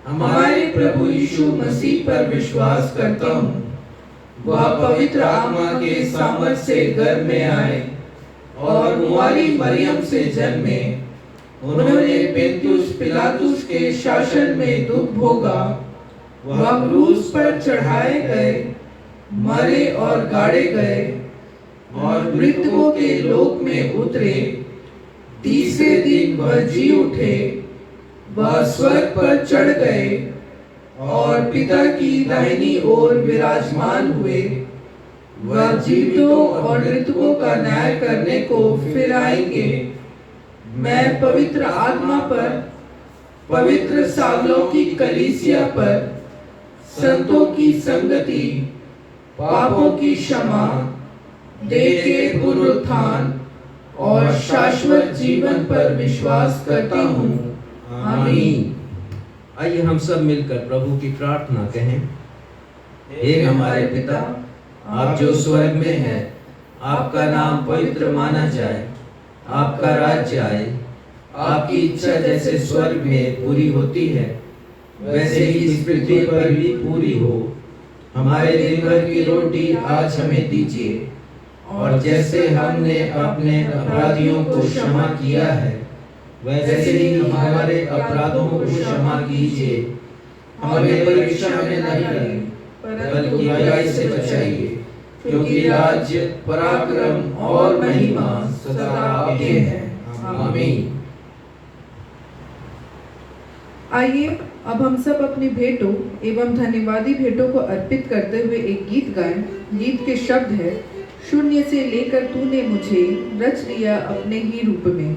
हमारे प्रभु यीशु मसीह पर विश्वास करता हूँ। वह पवित्र आत्मा के सामर्थ्य से गर्भ में आए और कुंवारी मरियम से जन्मे। उन्होंने पेंतुस पिलातुस के शासन में दुख भोगा। वह क्रूस पर चढ़ाए गए, मरे और गाड़े गए और मृतकों के लोक में उतरे। तीसरे दिन वह जी उठे। वह स्वर्ग पर चढ़ गए और पिता की दाहिनी ओर विराजमान हुए। वह जीवितों और मृतकों का न्याय करने को फिर आएंगे। मैं पवित्र आत्मा पर, पवित्र सालों की कलीसिया पर, संतों की संगति, पापों की क्षमा, देह के पुनरुत्थान और शाश्वत जीवन पर विश्वास करता हूँ। आमीन। आइए हम सब मिलकर प्रभु की प्रार्थना कहें। हे हमारे पिता, आप जो स्वर्ग में हैं, आपका नाम पवित्र माना जाए, आपका राज्य आए, आपकी इच्छा जैसे स्वर्ग में पूरी होती है वैसे ही इस पृथ्वी पर भी पूरी हो। हमारे दिन भर की रोटी आज हमें दीजिए और जैसे हमने अपने अपराधियों को क्षमा किया है वैसे ही हमारे अपराधों को क्षमा कीजिए। हमें परीक्षा में नहीं डालिए बल्कि बुराई से बचाइए, क्योंकि राज्य, पराक्रम और महिमा सदा आपके हैं। आमीन। आइए अब हम सब अपनी भेंटों एवं धन्यवादी भेंटों को अर्पित करते हुए एक गीत गाएं। गीत के शब्द है, शून्य से लेकर तूने मुझे रच लिया अपने ही रूप में।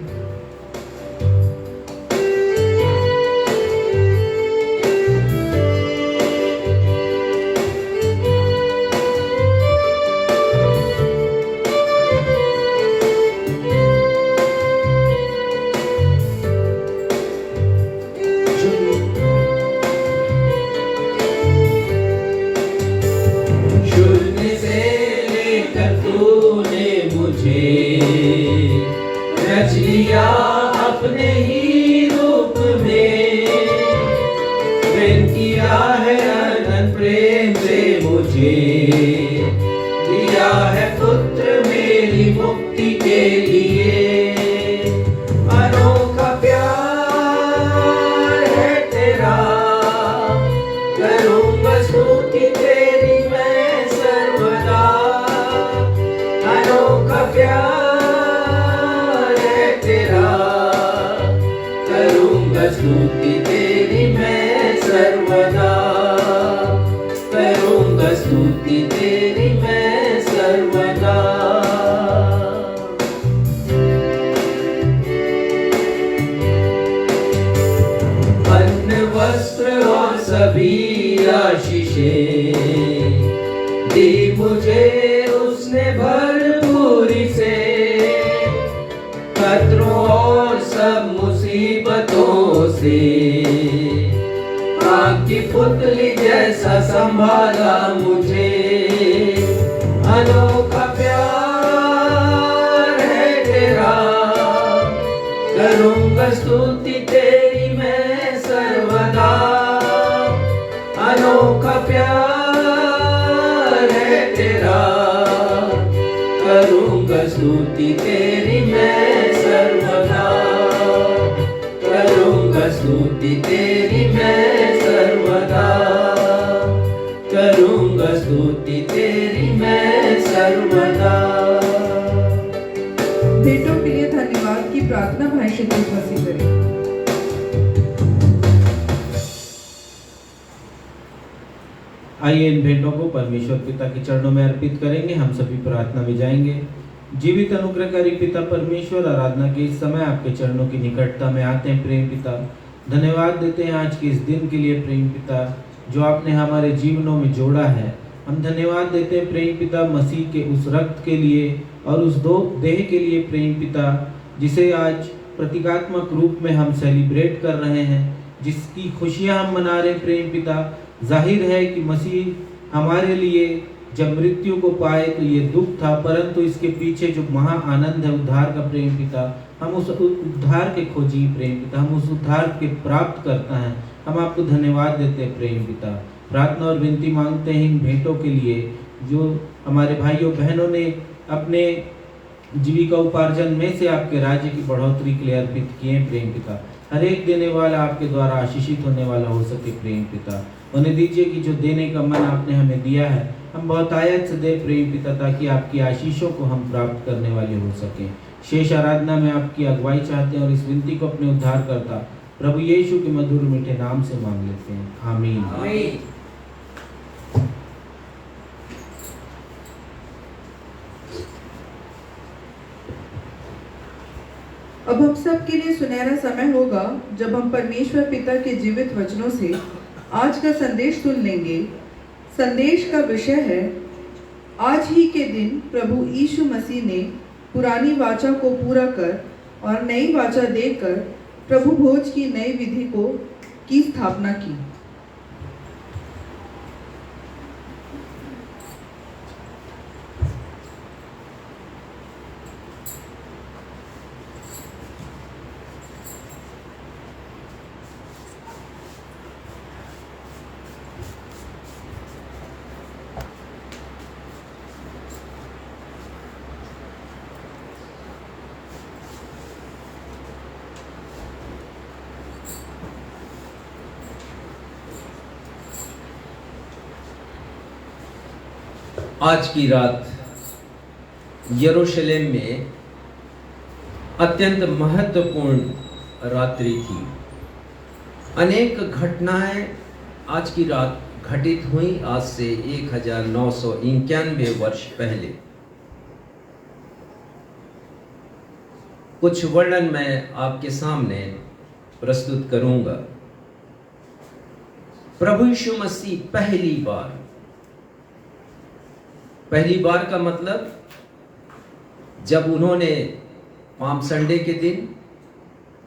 लिया अपने ही रूप में, प्रेम किया है अनंत प्रेम से मुझे, दिया है पुत्र मेरी मुक्ति के लिए। अनोखा प्यार है तेरा, करूँगा स्तुति तेरी मैं सर्वदा। अनोखा प्यार है तेरा, करूँगा स्तुति तेरी मैं सर्वदा, करूँगा स्तुति तेरी मैं सर्वदा। अन्न वस्त्र और सभी आशीषें दी मुझे उसने भरपूरी से, खतरों और सब मुसीबतों से आग की पुतली जैसा संभाला मुझे। अनोखा प्यार है तेरा, करूँगा स्तुति तेरी मैं सर्वदा। अनोखा प्यार है तेरा, करूँगा स्तुति तेरी मैं सर्वदा, करूँगा स्तुति तेरी मैं सर्वदा, करूँगा स्तुति तेरी मैं सर्वदा। भेंटों के लिए धन्यवाद की प्रार्थना भाई क्षितिज मसीह करें। आइए इन भेंटों को परमेश्वर पिता के चरणों में अर्पित करेंगे। हम सभी प्रार्थना में जाएंगे। जीवित अनुग्रहकारी पिता परमेश्वर, आराधना के इस समय आपके चरणों की निकटता में आते हैं प्रेम पिता। धन्यवाद देते हैं आज के इस दिन के लिए प्रेम पिता, जो आपने हमारे जीवनों में जोड़ा है। हम धन्यवाद देते हैं प्रेम पिता मसीह के उस रक्त के लिए और उस दो देह के लिए प्रेम पिता, जिसे आज प्रतीकात्मक रूप में हम सेलिब्रेट कर रहे हैं, जिसकी खुशियां हम मना रहे हैं प्रेम पिता। जाहिर है कि मसीह हमारे लिए जब मृत्यु को पाए तो ये दुख था, परंतु इसके पीछे जो महा आनंद है उद्धार का प्रेम पिता, हम उस उद्धार के खोजी प्रेम पिता, हम उस उद्धार के प्राप्त करता है। हम आपको धन्यवाद देते हैं प्रेम पिता। प्रार्थना और विनती मांगते हैं इन भेंटों के लिए जो हमारे भाइयों बहनों ने अपने जीविका उपार्जन में से आपके राज्य की बढ़ोतरी के लिए अर्पित किए प्रेम पिता। हर एक देने वाला आपके द्वारा आशीषित होने वाला हो सके प्रेम पिता। उन्हें दीजिए कि जो देने का मन आपने हमें दिया है हम बहुत आयत से दे प्रेम पिता, ताकि आपकी आशीषों को हम प्राप्त करने वाले हो सकें। शेष आराधना में आपकी अगुवाई चाहते हैं और इस विनती को अपने उद्धार करता प्रभु यीशु के मधुर मीठे नाम से मांग लेते हैं, आमीन। आमीन। अब हम सब के लिए सुनहरा समय होगा जब हम परमेश्वर पिता के जीवित वचनों से आज का संदेश सुन लेंगे। संदेश का विषय है, आज ही के दिन प्रभु यीशु मसीह ने पुरानी वाचा को पूरा कर और नई वाचा देकर प्रभु भोज की नई विधि की स्थापना की। आज की रात यरूशलेम में अत्यंत महत्वपूर्ण रात्रि थी। अनेक घटनाएं आज की रात घटित हुई, आज से 1991 वर्ष पहले। कुछ वर्णन मैं आपके सामने प्रस्तुत करूंगा। प्रभु यीशु मसीह पहली बार का मतलब जब उन्होंने पाम संडे के दिन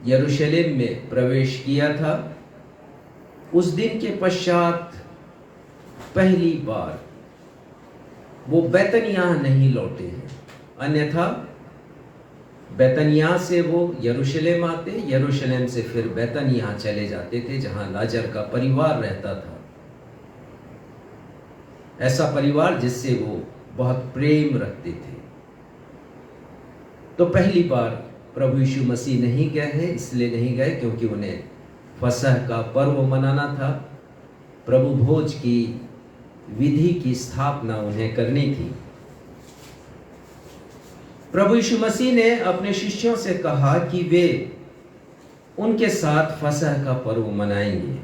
यरूशलेम में प्रवेश किया था, उस दिन के पश्चात पहली बार वो बैतनिय्याह नहीं लौटे हैं। अन्यथा बैतनिया से वो यरूशलेम आते, यरूशलेम से फिर बैतनिया चले जाते थे जहां लाजर का परिवार रहता था। ऐसा परिवार जिससे वो बहुत प्रेम रखते थे। तो पहली बार प्रभु यीशु मसीह नहीं गए हैं, इसलिए नहीं गए क्योंकि उन्हें फसह का पर्व मनाना था, प्रभु भोज की विधि की स्थापना उन्हें करनी थी। प्रभु यीशु मसीह ने अपने शिष्यों से कहा कि वे उनके साथ फसह का पर्व मनाएंगे,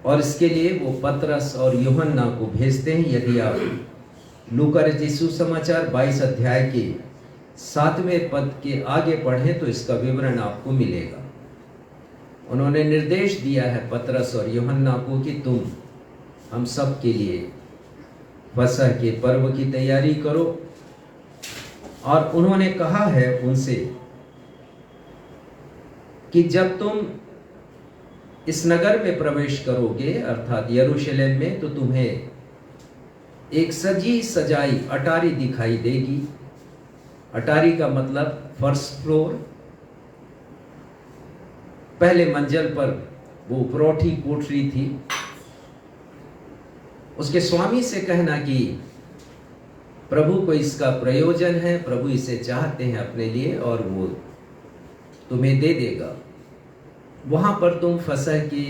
और इसके लिए वो पतरस और यूहन्ना को भेजते हैं। यदि आप लूका रचित सुसमाचार 22 अध्याय के 7वें पद के आगे पढ़ें तो इसका विवरण आपको मिलेगा। उन्होंने निर्देश दिया है पतरस और यूहन्ना को कि तुम हम सब के लिए फसह के पर्व की तैयारी करो, और उन्होंने कहा है उनसे कि जब तुम इस नगर में प्रवेश करोगे अर्थात यरूशलेम में, तो तुम्हें एक सजी सजाई अटारी दिखाई देगी। अटारी का मतलब फर्स्ट फ्लोर। पहले मंजिल पर वो उपरौठी कोठरी थी। उसके स्वामी से कहना कि प्रभु को इसका प्रयोजन है, प्रभु इसे चाहते हैं अपने लिए और वो तुम्हें दे देगा। वहां पर तुम फसह की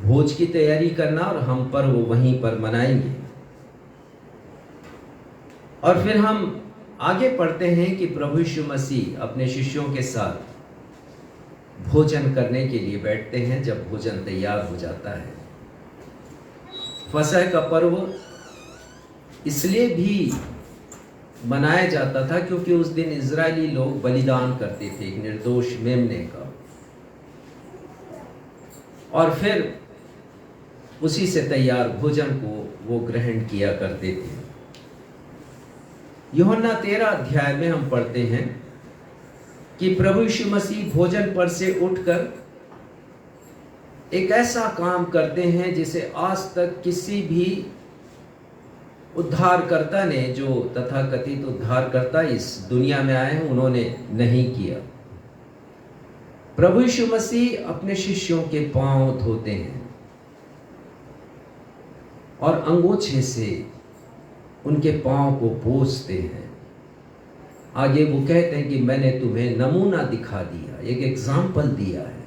भोज की तैयारी करना और हम पर वो वहीं पर मनाएंगे। और फिर हम आगे पढ़ते हैं कि प्रभु यीशु मसीह अपने शिष्यों के साथ भोजन करने के लिए बैठते हैं। जब भोजन तैयार हो जाता है, फसह का पर्व इसलिए भी मनाया जाता था क्योंकि उस दिन इजरायली लोग बलिदान करते थे एक निर्दोष मेमने का, और फिर उसी से तैयार भोजन को वो ग्रहण किया करते थे। यूहन्ना 13 अध्याय में हम पढ़ते हैं कि प्रभु यीशु मसीह भोजन पर से उठकर एक ऐसा काम करते हैं जिसे आज तक किसी भी उद्धारकर्ता ने, जो तथाकथित उद्धारकर्ता इस दुनिया में आए हैं, उन्होंने नहीं किया। प्रभु यीशु मसीह अपने शिष्यों के पांव धोते हैं और अंगूछे से उनके पांव को पोंछते हैं। आगे वो कहते हैं कि मैंने तुम्हें नमूना दिखा दिया, एक एग्जाम्पल दिया है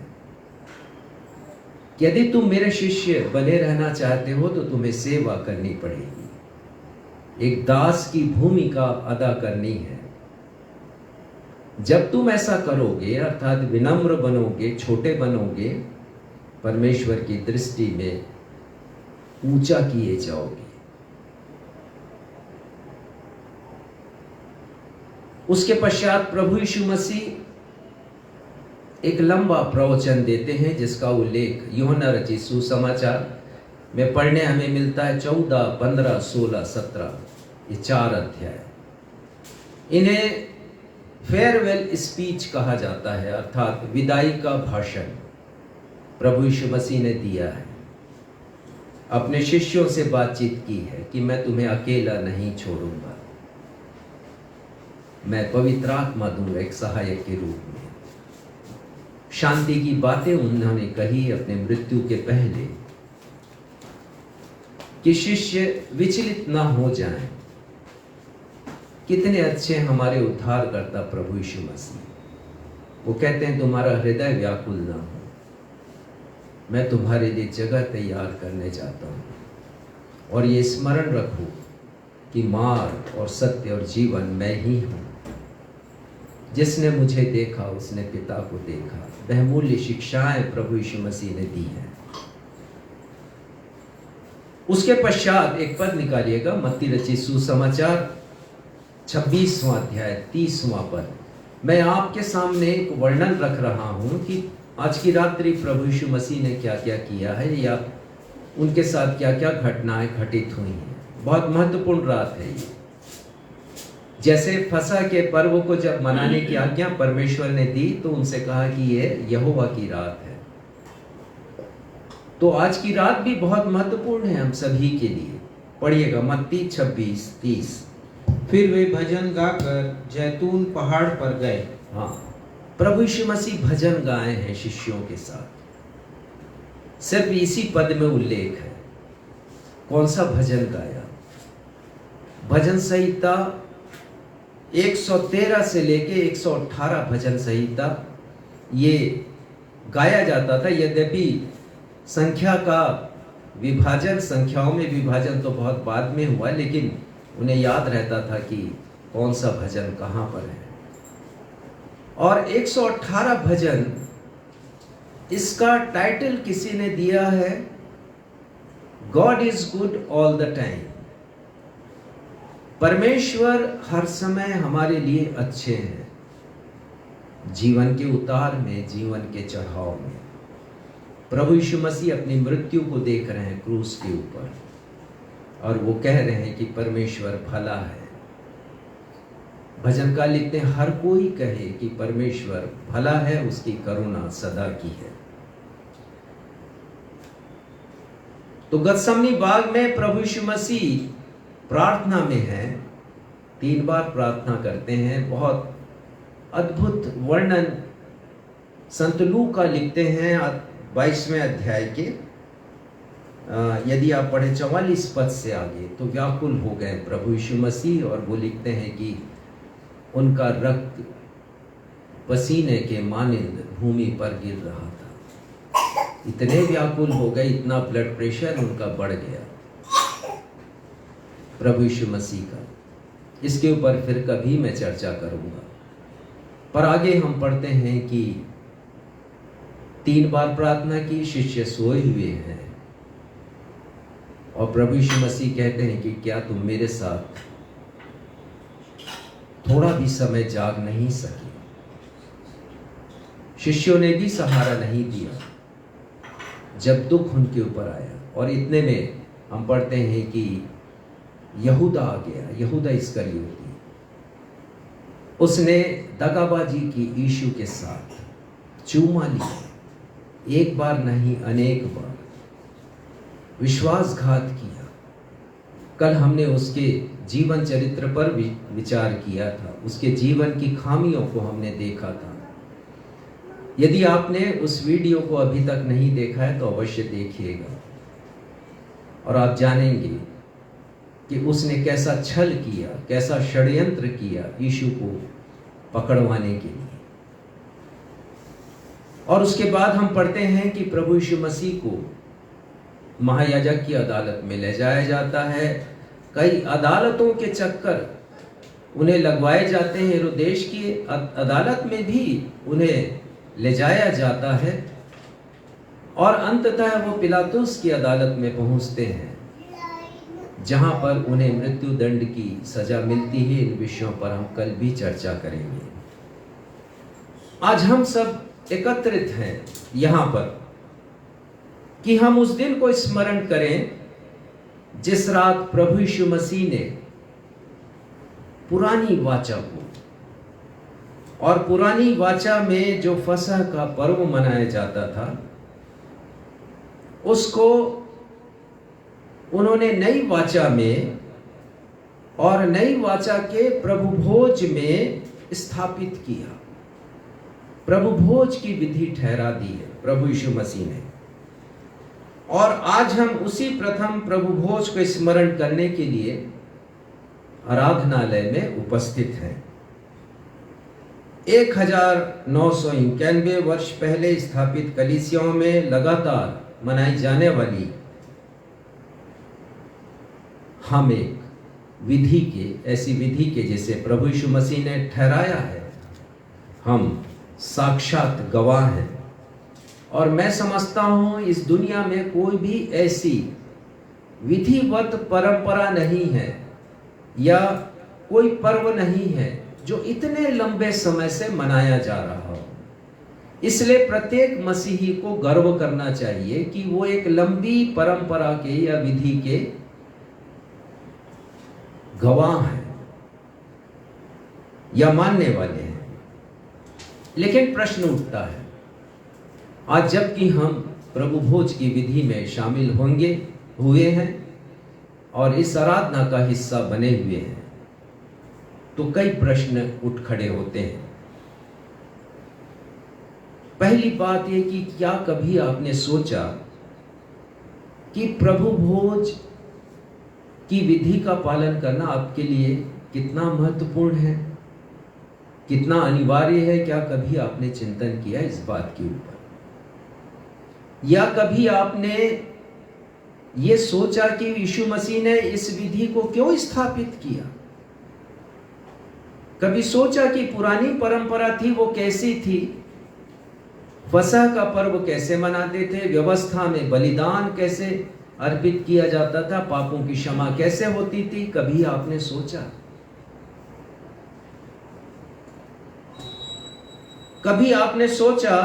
कि यदि तुम मेरे शिष्य बने रहना चाहते हो तो तुम्हें सेवा करनी पड़ेगी, एक दास की भूमिका अदा करनी है। जब तुम ऐसा करोगे अर्थात विनम्र बनोगे, छोटे बनोगे, परमेश्वर की दृष्टि में ऊंचा किए जाओगे। उसके पश्चात प्रभु यीशु मसीह एक लंबा प्रवचन देते हैं जिसका उल्लेख यूहन्ना रचित सुसमाचार में पढ़ने हमें मिलता है 14, 15, 16, 17, ये 4 अध्याय। इन्हें फेयरवेल स्पीच कहा जाता है अर्थात विदाई का भाषण प्रभु यीशु मसीह ने दिया है। अपने शिष्यों से बातचीत की है कि मैं तुम्हें अकेला नहीं छोड़ूंगा, मैं पवित्र आत्मा दूंगा एक सहायक के रूप में। शांति की बातें उन्होंने कही अपने मृत्यु के पहले कि शिष्य विचलित ना हो जाएं। कितने अच्छे हमारे उद्धारकर्ता प्रभु यीशु मसीह। वो कहते हैं तुम्हारा हृदय व्याकुल ना हो, मैं तुम्हारे लिए जगह तैयार करने जाता हूँ। और ये स्मरण रखो कि मार्ग और सत्य और जीवन मैं ही हूँ। जिसने मुझे देखा उसने पिता को देखा। बहुमूल्य शिक्षाएं प्रभु यीशु मसीह ने दी हैं। उसके पश्चात एक पद निकालिएगा, मत्ती रचित सुसमाचार 26वां अध्याय 30वां पद। मैं आपके सामने एक वर्णन रख रहा हूं कि आज की रात्रि प्रभु यीशु मसीह ने क्या क्या किया है या उनके साथ क्या क्या घटनाएं घटित हुई हैं। बहुत महत्वपूर्ण रात है ये। जैसे फसह के पर्व को जब मनाने की आज्ञा परमेश्वर ने दी तो उनसे कहा कि ये यहोवा की रात है, तो आज की रात भी बहुत महत्वपूर्ण है हम सभी के लिए। पढ़िएगा मत्ती 26:30। फिर वे भजन गाकर जैतून पहाड़ पर गए। हाँ, प्रभु यीशु मसीह भजन गाए हैं शिष्यों के साथ। सिर्फ इसी पद में उल्लेख है। कौन सा भजन गाया? भजन संहिता 113 से लेके 118 भजन संहिता ये गाया जाता था। यद्यपि संख्या का विभाजन, संख्याओं में विभाजन तो बहुत बाद में हुआ, लेकिन उन्हें याद रहता था कि कौन सा भजन कहाँ पर है। और 118 भजन, इसका टाइटल किसी ने दिया है God is good all the time. परमेश्वर हर समय हमारे लिए अच्छे हैं, जीवन के उतार में, जीवन के चढ़ाव में। प्रभु यीशु मसीह अपनी मृत्यु को देख रहे हैं क्रूस के ऊपर, और वो कह रहे हैं कि परमेश्वर भला है। भजनकार लिखते हैं, हर कोई कहे कि परमेश्वर भला है, उसकी करुणा सदा की है। तो गतसमनी बाग में प्रभु यीशु मसीह प्रार्थना में है, 3 बार प्रार्थना करते हैं। बहुत अद्भुत वर्णन संत लूका लिखते हैं 22वें अध्याय के, यदि आप पढ़े 44 पद से आगे, तो व्याकुल हो गए प्रभु यीशु मसीह, और वो लिखते हैं कि उनका रक्त पसीने के मानिंद भूमि पर गिर रहा था। इतने व्याकुल हो गए, इतना ब्लड प्रेशर उनका बढ़ गया प्रभु यीशु मसीह का। इसके ऊपर फिर कभी मैं चर्चा करूंगा। पर आगे हम पढ़ते हैं कि 3 बार प्रार्थना की, शिष्य सोए हुए हैं, और प्रभु यीशु मसीह कहते हैं कि क्या तुम मेरे साथ थोड़ा भी समय जाग नहीं सके? शिष्यों ने भी सहारा नहीं दिया जब दुख उनके ऊपर आया। और इतने में हम पढ़ते हैं कि यहूदा आ गया, यहूदा इस्करियोती। उसने दगाबाजी की यीशु के साथ, चूमा लिया, एक बार नहीं अनेक बार विश्वासघात किया। कल हमने उसके जीवन चरित्र पर विचार किया था, उसके जीवन की खामियों को हमने देखा था। यदि आपने उस वीडियो को अभी तक नहीं देखा है तो अवश्य देखिएगा, और आप जानेंगे कि उसने कैसा छल किया, कैसा षड्यंत्र किया यीशु को पकड़वाने के लिए। और उसके बाद हम पढ़ते हैं कि प्रभु यीशु मसीह को महायाजक की अदालत में ले जाया जाता है। कई अदालतों के चक्कर उन्हें लगवाए जाते हैं, हेरोदेश की अदालत में भी उन्हें ले जाया जाता है, और अंततः वो पिलातुस की अदालत में पहुंचते हैं, जहां पर उन्हें मृत्यु दंड की सजा मिलती है। इन विषयों पर हम कल भी चर्चा करेंगे। आज हम सब एकत्रित हैं यहां पर कि हम उस दिन को स्मरण करें जिस रात प्रभु यीशु मसीह ने पुरानी वाचा को, और पुरानी वाचा में जो फसह का पर्व मनाया जाता था, उसको उन्होंने नई वाचा में और नई वाचा के प्रभु भोज में स्थापित किया। प्रभु भोज की विधि ठहरा दी है प्रभु यीशु मसीह ने, और आज हम उसी प्रथम प्रभु भोज को स्मरण करने के लिए आराधनालय में उपस्थित हैं। 1991 वर्ष पहले स्थापित कलीसियाओं में लगातार मनाई जाने वाली हम एक विधि के, ऐसी विधि के जिसे प्रभु यीशु मसीह ने ठहराया है, हम साक्षात गवाह हैं। और मैं समझता हूं इस दुनिया में कोई भी ऐसी विधिवत परंपरा नहीं है या कोई पर्व नहीं है जो इतने लंबे समय से मनाया जा रहा हो। इसलिए प्रत्येक मसीही को गर्व करना चाहिए कि वो एक लंबी परंपरा के या विधि के गवाह हैं या मानने वाले हैं। लेकिन प्रश्न उठता है, आज जबकि हम प्रभु भोज की विधि में शामिल हुए हैं और इस आराधना का हिस्सा बने हुए हैं, तो कई प्रश्न उठ खड़े होते हैं। पहली बात यह कि क्या कभी आपने सोचा कि प्रभु भोज की विधि का पालन करना आपके लिए कितना महत्वपूर्ण है, कितना अनिवार्य है? क्या कभी आपने चिंतन किया इस बात के ऊपर? या कभी आपने ये सोचा कि यीशु मसीह ने इस विधि को क्यों स्थापित किया? कभी सोचा कि पुरानी परंपरा थी वो कैसी थी? फसह का पर्व कैसे मनाते थे? व्यवस्था में बलिदान कैसे अर्पित किया जाता था? पापों की क्षमा कैसे होती थी? कभी आपने सोचा? कभी आपने सोचा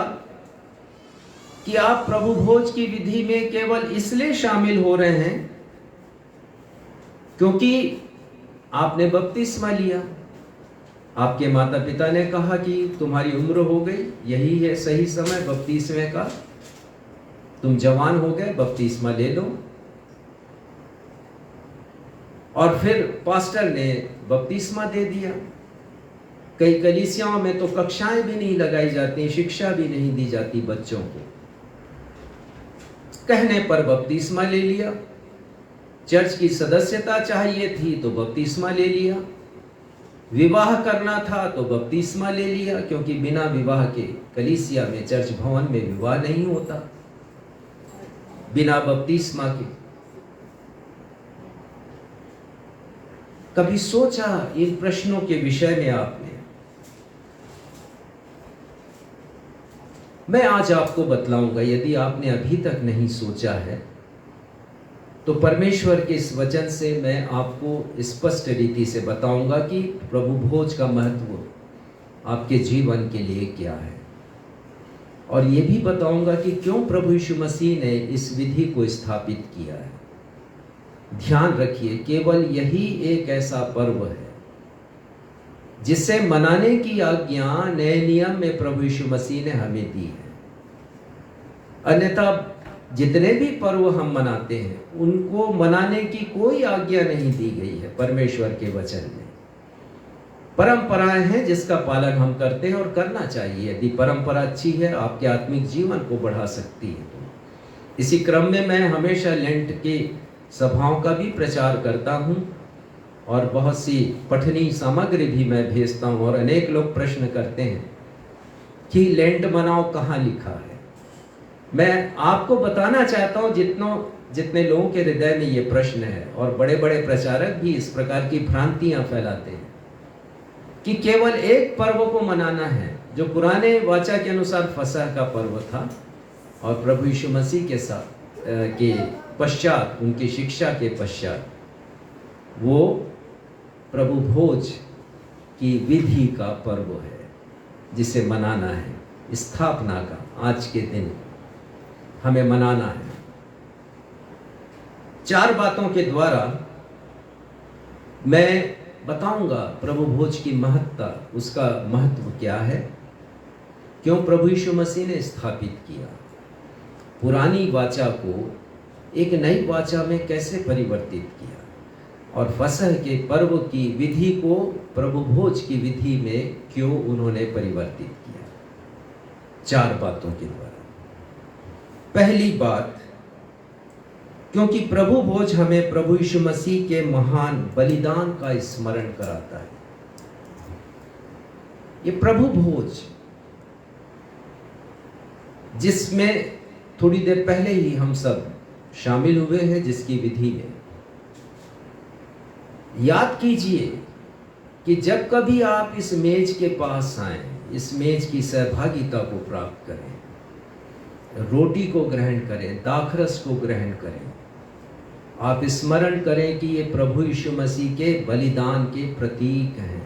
कि आप प्रभु भोज की विधि में केवल इसलिए शामिल हो रहे हैं क्योंकि आपने बपतिस्मा लिया, आपके माता पिता ने कहा कि तुम्हारी उम्र हो गई, यही है सही समय बपतिस्मे का, तुम जवान हो गए, बपतिस्मा ले लो। और फिर पास्टर ने बपतिस्मा दे दिया। कई कलीसियाओं में तो कक्षाएं भी नहीं लगाई जाती, शिक्षा भी नहीं दी जाती बच्चों को। कहने पर बपतिस्मा ले लिया। चर्च की सदस्यता चाहिए थी तो बपतिस्मा ले लिया। विवाह करना था तो बपतिस्मा ले लिया, क्योंकि बिना विवाह के कलीसिया में, चर्च भवन में विवाह नहीं होता बिना बपतिस्मा के। कभी सोचा इन प्रश्नों के विषय में आपने? मैं आज आपको बतलाऊंगा, यदि आपने अभी तक नहीं सोचा है तो परमेश्वर के इस वचन से मैं आपको स्पष्ट रीति से बताऊंगा कि प्रभु भोज का महत्व आपके जीवन के लिए क्या है, और ये भी बताऊंगा कि क्यों प्रभु यीशु मसीह ने इस विधि को स्थापित किया है। ध्यान रखिए, केवल यही एक ऐसा पर्व है जिसे मनाने की आज्ञा नए नियम में प्रभु यीशु मसीह ने हमें दी है। अन्यथा जितने भी पर्व हम मनाते हैं उनको मनाने की कोई आज्ञा नहीं दी गई है परमेश्वर के वचन में। परंपराएं हैं जिसका पालन हम करते हैं और करना चाहिए। यदि परंपरा अच्छी है, आपके आत्मिक जीवन को बढ़ा सकती है तो। इसी क्रम में मैं हमेशा लेंट के सभाओं का भी प्रचार करता हूं और बहुत सी पठनी सामग्री भी मैं भेजता हूं। और अनेक लोग प्रश्न करते हैं कि लेंट मनाओ, कहाँ लिखा है? मैं आपको बताना चाहता हूं, जितने लोगों के हृदय में ये प्रश्न है, और बड़े बड़े प्रचारक भी इस प्रकार की भ्रांतियां फैलाते हैं कि केवल एक पर्व को मनाना है, जो पुराने वाचा के अनुसार फसह का पर्व था, और प्रभु यीशु मसीह के साथ के पश्चात, उनकी शिक्षा के पश्चात वो प्रभु भोज की विधि का पर्व है जिसे मनाना है। स्थापना का आज के दिन हमें मनाना है। 4 बातों के द्वारा मैं बताऊंगा प्रभु भोज की महत्ता, उसका महत्व क्या है, क्यों प्रभु यीशु मसीह ने स्थापित किया, पुरानी वाचा को एक नई वाचा में कैसे परिवर्तित किया, और फसह के पर्व की विधि को प्रभु भोज की विधि में क्यों उन्होंने परिवर्तित किया। 4 बातों के द्वारा। पहली बात, क्योंकि प्रभु भोज हमें प्रभु यीशु मसीह के महान बलिदान का स्मरण कराता है। ये प्रभु भोज जिसमें थोड़ी देर पहले ही हम सब शामिल हुए हैं, जिसकी विधि में याद कीजिए कि जब कभी आप इस मेज के पास आए, इस मेज की सहभागिता को प्राप्त करें, रोटी को ग्रहण करें, दाखरस को ग्रहण करें, आप स्मरण करें कि ये प्रभु यीशु मसीह के बलिदान के प्रतीक हैं।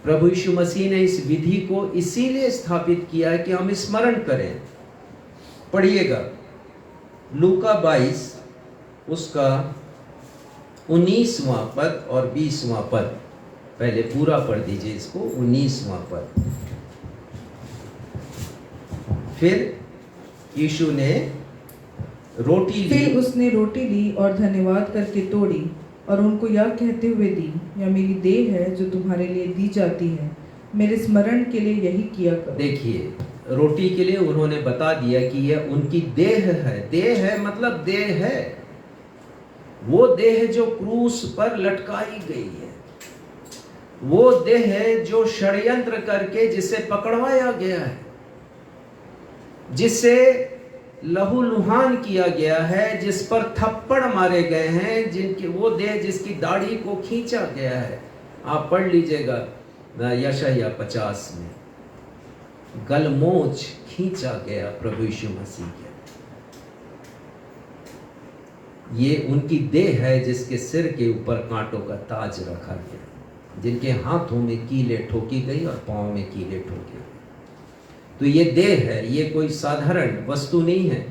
प्रभु यीशु मसीह ने इस विधि को इसीलिए स्थापित किया है कि हम स्मरण करें। पढ़िएगा लूका 22 उसका 19वां पद और 20वां पद। पहले पूरा पढ़ दीजिए इसको, 19वां पद। फिर यीशु ने रोटी ली, फिर उसने रोटी ली और धन्यवाद करके तोड़ी और उनको यह कहते हुए दी, यह मेरी देह है जो तुम्हारे लिए दी जाती है, मेरे स्मरण के लिए यही किया करो। देखिए, रोटी के लिए उन्होंने बता दिया कि यह उनकी देह है। देह है मतलब देह है, वो देह जो क्रूस पर लटकाई गई है, वो देह है जो षड्यंत्र करके जिसे पकड़वाया गया है, जिसे लहूलुहान किया गया है, जिस पर थप्पड़ मारे गए हैं, जिनके वो देह जिसकी दाढ़ी को खींचा गया है। आप पढ़ लीजिएगा यशायाह 50 में, गलमोच खींचा गया प्रभु यीशु मसीह के। ये उनकी देह है जिसके सिर के ऊपर कांटों का ताज रखा गया, जिनके हाथों में कीले ठोकी गई और पांव में कीले ठोके गए। तो ये देह है, ये कोई साधारण वस्तु नहीं है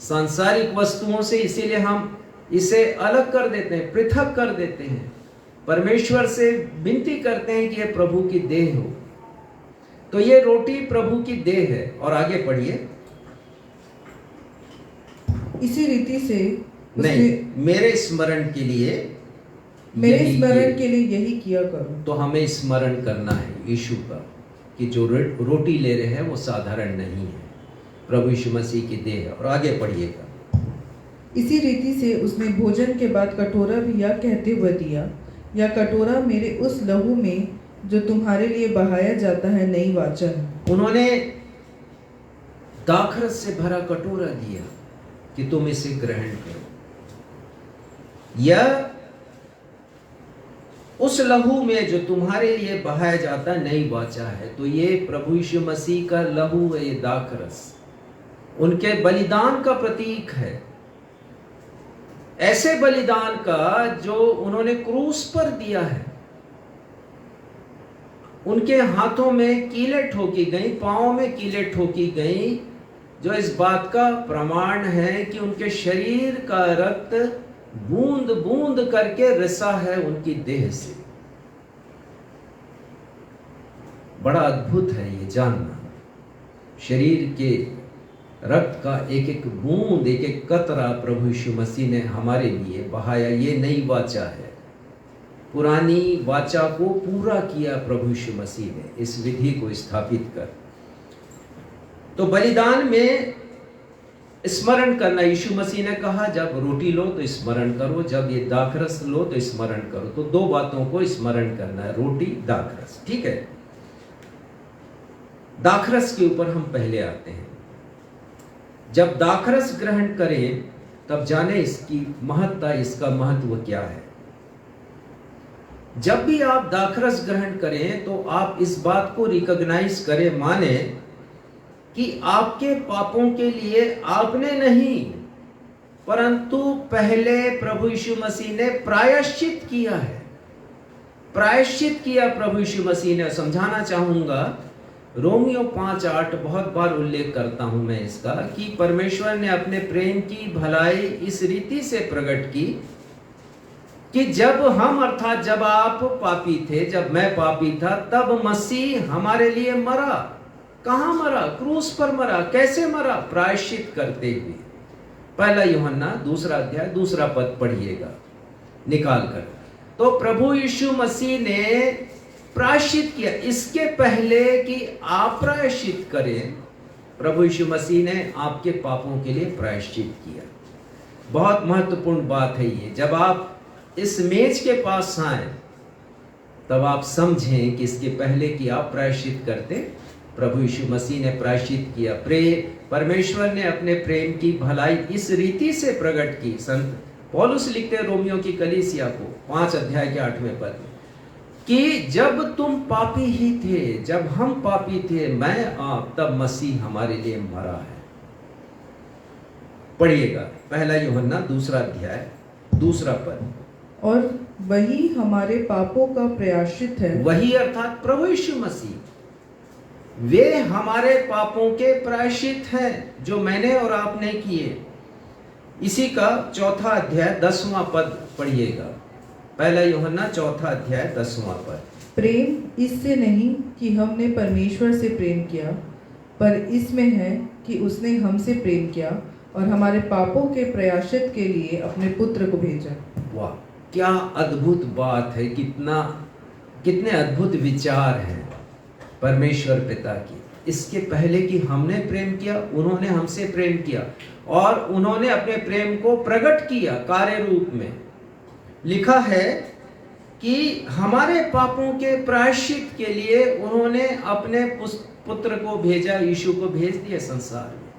सांसारिक वस्तुओं से, इसीलिए हम इसे अलग कर देते हैं, पृथक कर देते हैं। परमेश्वर से विनती करते हैं कि ये प्रभु की देह हो। तो ये रोटी प्रभु की देह है। और आगे पढ़िए। इसी रीति से नहीं, मेरे स्मरण के लिए, मेरे स्मरण के लिए यही किया करो। तो हमें स्मरण करना है यीशु का, कि जो रोटी ले रहे हैं वो साधारण नहीं है, प्रभु यीशु मसीह की देह है। और आगे पढ़िएगा। इसी रीति से उसने भोजन के बाद कटोरा भी यह कहते हुए दिया, यह कटोरा मेरे उस लहू में जो तुम्हारे लिए बहाया जाता है नई वाचा है। उन्होंने दाखरस से भरा कटोरा दिया कि तुम इसे ग्रहण करो। यह उस लहू में जो तुम्हारे लिए बहाया जाता नई वाचा है। तो ये प्रभु यीशु मसीह का लहू है, ये दाखरस उनके बलिदान का प्रतीक है, ऐसे बलिदान का जो उन्होंने क्रूस पर दिया है। उनके हाथों में कीले ठोकी गई, पांवों में कीले ठोकी गई, जो इस बात का प्रमाण है कि उनके शरीर का रक्त बूंद बूंद करके रिसा है उनकी देह से। बड़ा अद्भुत है ये जानना, शरीर के रक्त का एक एक बूंद, एक एक कतरा प्रभु यीशु मसीह ने हमारे लिए बहाया। ये नई वाचा है, पुरानी वाचा को पूरा किया प्रभु यीशु मसीह ने इस विधि को स्थापित कर। तो बलिदान में स्मरण करना, यीशु मसीह ने कहा जब रोटी लो तो स्मरण करो, जब ये दाखरस लो तो स्मरण करो। तो दो बातों को स्मरण करना है, रोटी दाखरस। ठीक है, दाखरस के ऊपर हम पहले आते हैं। जब दाखरस ग्रहण करें तब जाने इसकी महत्ता, इसका महत्व क्या है। जब भी आप दाखरस ग्रहण करें तो आप इस बात को रिकॉग्नाइज करें, माने कि आपके पापों के लिए आपने नहीं, परंतु पहले प्रभु यीशु मसीह ने प्रायश्चित किया है। प्रायश्चित किया प्रभु यीशु मसीह ने। समझाना चाहूंगा, रोमियो 5:8 बहुत बार उल्लेख करता हूं मैं इसका, कि परमेश्वर ने अपने प्रेम की भलाई इस रीति से प्रकट की कि जब हम, अर्थात जब आप पापी थे, जब मैं पापी था, तब मसीह हमारे लिए मरा। कहां मरा? क्रूस पर मरा। कैसे मरा? प्रायश्चित करते हुए। पहला यूहन्ना 2 अध्याय 2 पद पढ़िएगा निकाल कर। तो प्रभु यीशु मसीह ने प्रायश्चित किया। इसके पहले कि आप प्रायश्चित करें, प्रभु यीशु मसीह ने आपके पापों के लिए प्रायश्चित किया। बहुत महत्वपूर्ण बात है ये। जब आप इस मेज के पास आए तब आप समझें कि इसके पहले कि आप प्रायश्चित करते, प्रभु यीशु मसीह ने प्रायश्चित किया। परमेश्वर ने अपने प्रेम की भलाई इस रीति से प्रकट की। संत पौलुस लिखते हैं रोमियो की कलीसिया को 5 अध्याय के 8वें पद में, कि जब तुम पापी ही थे, जब हम पापी थे, मैं आप, तब मसीह हमारे लिए मरा है। पढ़िएगा पहला यूहन्ना 2 अध्याय 2 पद। और वही हमारे पापों का प्रायश्चित है। वही अर्थात प्रभु यीशु मसीह, वे हमारे पापों के प्रायश्चित हैं जो मैंने और आपने किए। इसी का 4 अध्याय 10वां पद पढ़िएगा। पहला यूहन्ना 4 अध्याय 10वां पद। प्रेम इससे नहीं कि हमने परमेश्वर से प्रेम किया, पर इसमें है कि उसने हमसे प्रेम किया और हमारे पापों के प्रायश्चित के लिए अपने पुत्र को भेजा। वाह! क्या अद्भुत बात है, कितने अद्भुत विचार हैं परमेश्वर पिता की। इसके पहले कि हमने प्रेम किया, उन्होंने हमसे प्रेम किया और उन्होंने अपने प्रेम को प्रकट किया कार्य रूप में। लिखा है कि हमारे पापों के प्रायश्चित के लिए उन्होंने अपने पुत्र को भेजा, यीशु को भेज दिया संसार में।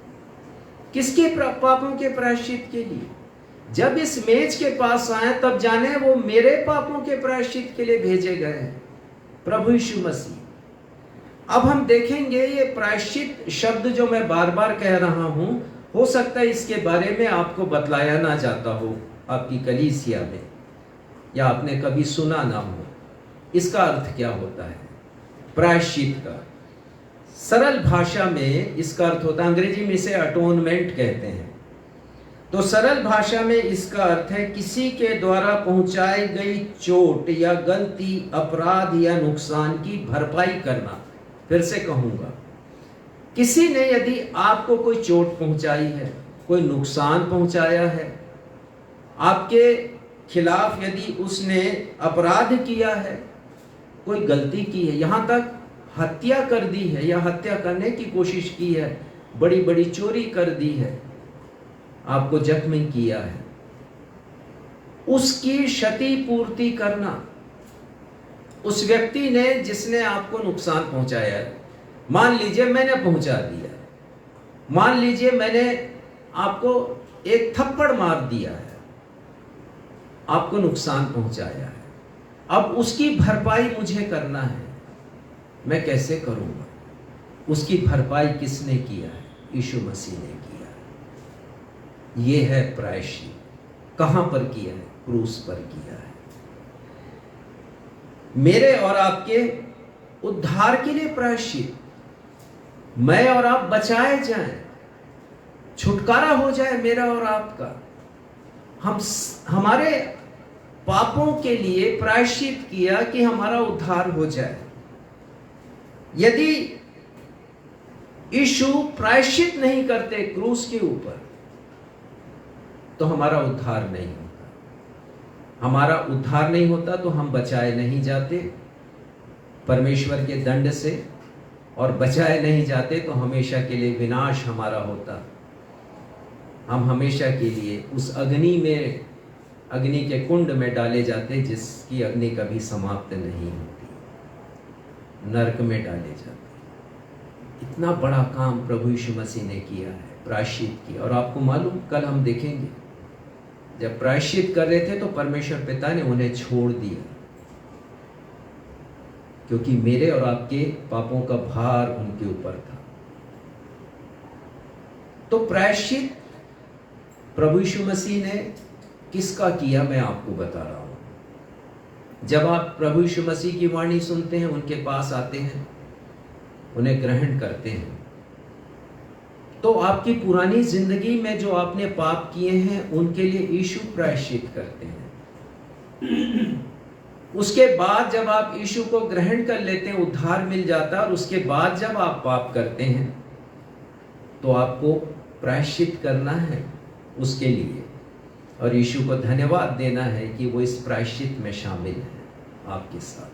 किसके पापों के प्रायश्चित के लिए? जब इस मेज के पास आए तब जाने वो मेरे पापों के प्रायश्चित के लिए भेजे गए हैं, प्रभु यीशु मसीह। अब हम देखेंगे ये प्रायश्चित शब्द जो मैं बार बार कह रहा हूं, हो सकता है इसके बारे में आपको बतलाया ना जाता हो आपकी कलीसिया में, या आपने कभी सुना ना हो। इसका अर्थ क्या होता है प्रायश्चित का? सरल भाषा में इसका अर्थ होता है, अंग्रेजी में इसे अटोनमेंट कहते हैं। तो सरल भाषा में इसका अर्थ है किसी के द्वारा पहुंचाई गई चोट या गलती, अपराध या नुकसान की भरपाई करना। फिर से कहूंगा, किसी ने यदि आपको कोई चोट पहुंचाई है, कोई नुकसान पहुंचाया है, आपके खिलाफ यदि उसने अपराध किया है, कोई गलती की है, यहां तक हत्या कर दी है या हत्या करने की कोशिश की है, बड़ी बड़ी चोरी कर दी है, आपको जख्मी किया है, उसकी क्षति पूर्ति करना। उस व्यक्ति ने जिसने आपको नुकसान पहुंचाया है, मान लीजिए मैंने पहुंचा दिया, मान लीजिए मैंने आपको एक थप्पड़ मार दिया है, आपको नुकसान पहुंचाया है, अब उसकी भरपाई मुझे करना है। मैं कैसे करूंगा? उसकी भरपाई किसने किया है? यीशु मसीह ने किया है। यह है प्रायश्चित। कहां पर किया है? क्रूस पर किया है। मेरे और आपके उद्धार के लिए प्रायश्चित, मैं और आप बचाए जाएं, छुटकारा हो जाए मेरा और आपका। हम हमारे पापों के लिए प्रायश्चित किया कि हमारा उद्धार हो जाए। यदि यीशु प्रायश्चित नहीं करते क्रूस के ऊपर, तो हमारा उद्धार नहीं होता। हमारा उद्धार नहीं होता तो हम बचाए नहीं जाते परमेश्वर के दंड से, और बचाए नहीं जाते तो हमेशा के लिए विनाश हमारा होता। हम हमेशा के लिए उस अग्नि के कुंड में डाले जाते जिसकी अग्नि कभी समाप्त नहीं होती, नरक में डाले जाते। इतना बड़ा काम प्रभु यीशु मसीह ने किया है, प्रायश्चित किया। और आपको मालूम, कल हम देखेंगे जब प्रायश्चित कर रहे थे तो परमेश्वर पिता ने उन्हें छोड़ दिया, क्योंकि मेरे और आपके पापों का भार उनके ऊपर था। तो प्रायश्चित प्रभु यीशु मसीह ने किसका किया, मैं आपको बता रहा हूं। जब आप प्रभु यीशु मसीह की वाणी सुनते हैं, उनके पास आते हैं, उन्हें ग्रहण करते हैं, तो आपकी पुरानी जिंदगी में जो आपने पाप किए हैं उनके लिए यीशु प्रायश्चित करते हैं। उसके बाद जब आप यीशु को ग्रहण कर लेते हैं, उद्धार मिल जाता है। और उसके बाद जब आप पाप करते हैं तो आपको प्रायश्चित करना है उसके लिए, और यीशु को धन्यवाद देना है कि वो इस प्रायश्चित में शामिल है आपके साथ।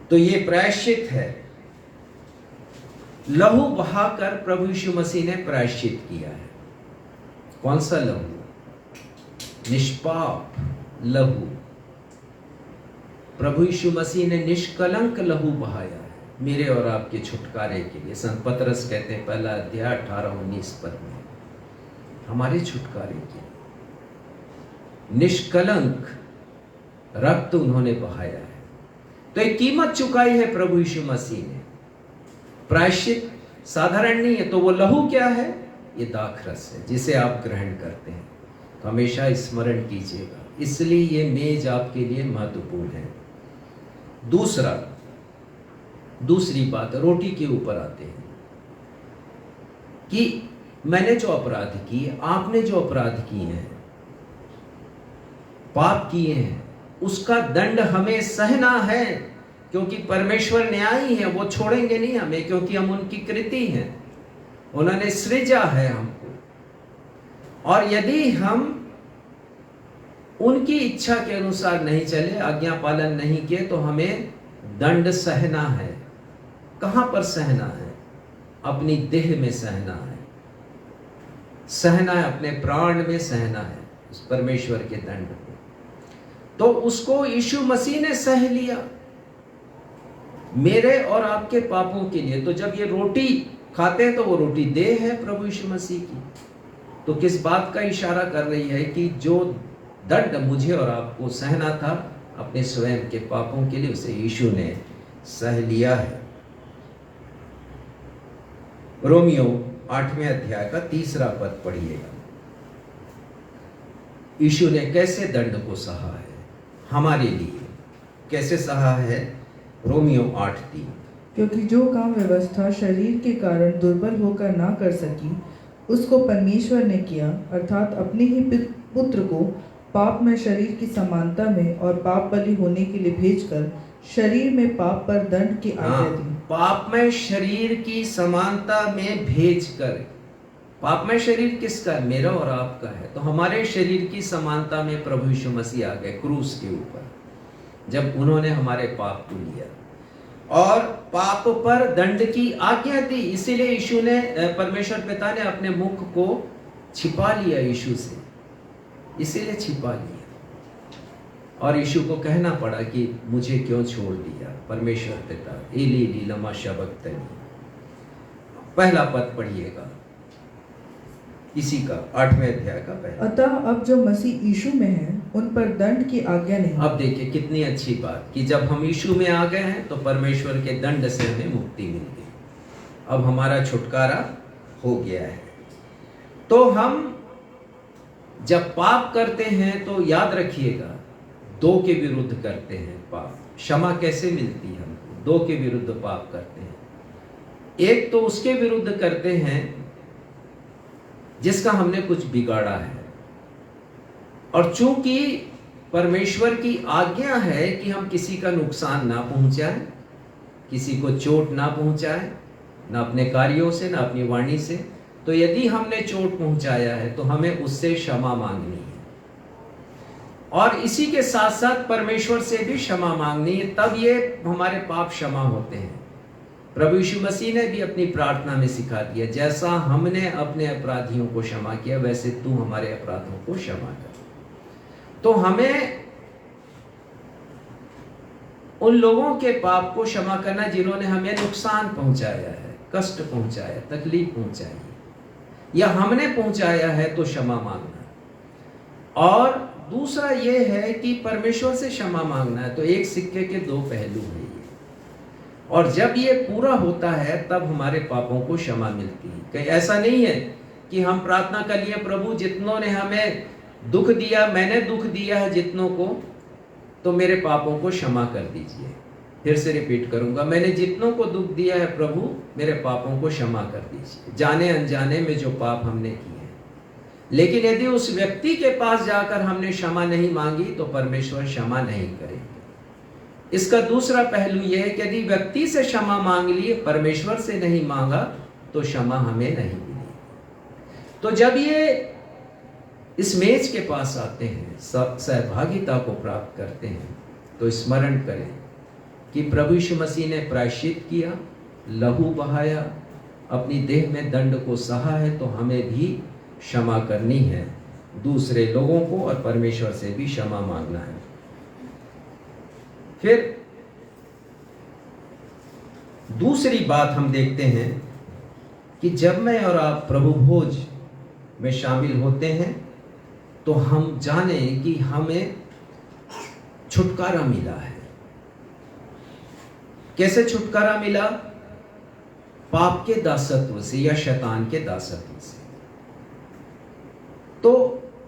तो ये प्रायश्चित है, लहू बहाकर प्रभु यीशु मसीह ने प्रायश्चित किया है। कौन सा लहू? निष्पाप लहू। प्रभु यीशु मसीह ने निष्कलंक लहू बहाया है मेरे और आपके छुटकारे के लिए। संत पतरस कहते हैं, पहला अध्याय 18-19 पद में, हमारे छुटकारे के निष्कलंक रक्त उन्होंने बहाया है। तो एक कीमत चुकाई है प्रभु यीशु मसीह ने। प्रायश्चित साधारण नहीं है। तो वो लहू क्या है? ये दाखरस है जिसे आप ग्रहण करते हैं। तो हमेशा स्मरण कीजिएगा, इसलिए ये मेज आपके लिए महत्वपूर्ण है। दूसरी बात, रोटी के ऊपर आते हैं कि मैंने जो अपराध किए, आपने जो अपराध किए हैं, पाप किए हैं, उसका दंड हमें सहना है, क्योंकि परमेश्वर न्यायी है। वो छोड़ेंगे नहीं हमें, क्योंकि हम उनकी कृति हैं, उन्होंने सृजा है हमको। और यदि हम उनकी इच्छा के अनुसार नहीं चले, आज्ञा पालन नहीं किए तो हमें दंड सहना है। कहां पर सहना है? अपनी देह में सहना है, सहना है, अपने प्राण में सहना है उस परमेश्वर के दंड को। तो उसको यीशु मसीह ने सह लिया मेरे और आपके पापों के लिए। तो जब ये रोटी खाते हैं तो वो रोटी देह है प्रभु यीशु मसीह की। तो किस बात का इशारा कर रही है कि जो दंड मुझे और आपको सहना था अपने स्वयं के पापों के लिए, उसे यीशु ने सह लिया है। रोमियो 8वें अध्याय का 3रा पद पढ़िएगा। यीशु ने कैसे दंड को सहा है हमारे लिए, कैसे सहा है? रोमियो 8:3। क्योंकि जो काम व्यवस्था शरीर के कारण दुर्बल होकर ना कर सकी, उसको परमेश्वर ने किया, अर्थात अपने ही पुत्र को पाप में शरीर की समानता में और पाप बलि होने के लिए भेजकर शरीर में पाप पर दंड की आज्ञा दी। पाप में शरीर की समानता में भेजकर। पाप में शरीर किसका? मेरा और आपका है। तो हमारे शरीर की समानता में प्रभु यीशु मसीह आ गए क्रूस के ऊपर, जब उन्होंने हमारे पाप को लिया और पाप पर दंड की आज्ञा दी। इसीलिए यीशु ने, परमेश्वर पिता ने अपने मुख को छिपा लिया यीशु से, इसीलिए छिपा लिया। और यीशु को कहना पड़ा कि मुझे क्यों छोड़ दिया परमेश्वर पिता, एली एली लमा शबक्तनी। पहला पद पढ़िएगा इसी का 8वें अध्याय का पहला। अतः अब जो मसीह यीशु में है उन पर दंड की आज्ञा नहीं। अब देखिए कितनी अच्छी बात कि जब हम यीशु में आ गए हैं तो परमेश्वर के दंड से हमें मुक्ति मिल गई। अब हमारा छुटकारा हो गया है। तो हम जब पाप करते हैं तो याद रखिएगा, दो के विरुद्ध करते हैं पाप। क्षमा कैसे मिलती है हमको? दो के विरुद्ध पाप करते हैं। एक तो उसके विरुद्ध करते हैं जिसका हमने कुछ बिगाड़ा है, और चूंकि परमेश्वर की आज्ञा है कि हम किसी का नुकसान ना पहुंचाएं, किसी को चोट ना पहुंचाएं, ना अपने कार्यों से ना अपनी वाणी से, तो यदि हमने चोट पहुंचाया है तो हमें उससे क्षमा मांगनी है। और इसी के साथ साथ परमेश्वर से भी क्षमा मांगनी है, तब ये हमारे पाप क्षमा होते हैं। प्रभु यीशु मसीह ने भी अपनी प्रार्थना में सिखा दिया, जैसा हमने अपने अपराधियों को क्षमा किया वैसे तू हमारे अपराधों को क्षमा कर। तो हमें उन लोगों के पाप को क्षमा करना जिन्होंने हमें नुकसान पहुंचाया है, कष्ट पहुंचाया, तकलीफ पहुंचाई, या हमने पहुंचाया है तो क्षमा मांगना। और दूसरा यह है कि परमेश्वर से क्षमा मांगना है। तो एक सिक्के के दो पहलू हैं ये, और जब ये पूरा होता है तब हमारे पापों को क्षमा मिलती है। कहीं ऐसा नहीं है कि हम प्रार्थना कर लिए, प्रभु जितनों ने हमें दुख दिया, मैंने दुख दिया है जितनों को, तो मेरे पापों को क्षमा कर दीजिए। फिर से रिपीट करूंगा, मैंने जितनों को दुख दिया है प्रभु मेरे पापों को क्षमा कर दीजिए, जाने अनजाने में जो पाप हमने किए। लेकिन यदि उस व्यक्ति के पास जाकर हमने क्षमा नहीं मांगी तो परमेश्वर क्षमा नहीं करेंगे। इसका दूसरा पहलू यह है कि यदि व्यक्ति से क्षमा मांग लिए, परमेश्वर से नहीं मांगा, तो क्षमा हमें नहीं मिलेगी। तो जब ये इस मेज के पास आते हैं, सहभागिता को प्राप्त करते हैं, तो स्मरण करें कि प्रभु यीशु मसीह ने प्रायश्चित किया, लहू बहाया, अपनी देह में दंड को सहा है, तो हमें भी क्षमा करनी है दूसरे लोगों को, और परमेश्वर से भी क्षमा मांगना है। फिर दूसरी बात हम देखते हैं कि जब मैं और आप प्रभु भोज में शामिल होते हैं तो हम जाने कि हमें छुटकारा मिला है। कैसे छुटकारा मिला? पाप के दासत्व से या शैतान के दासत्व से। तो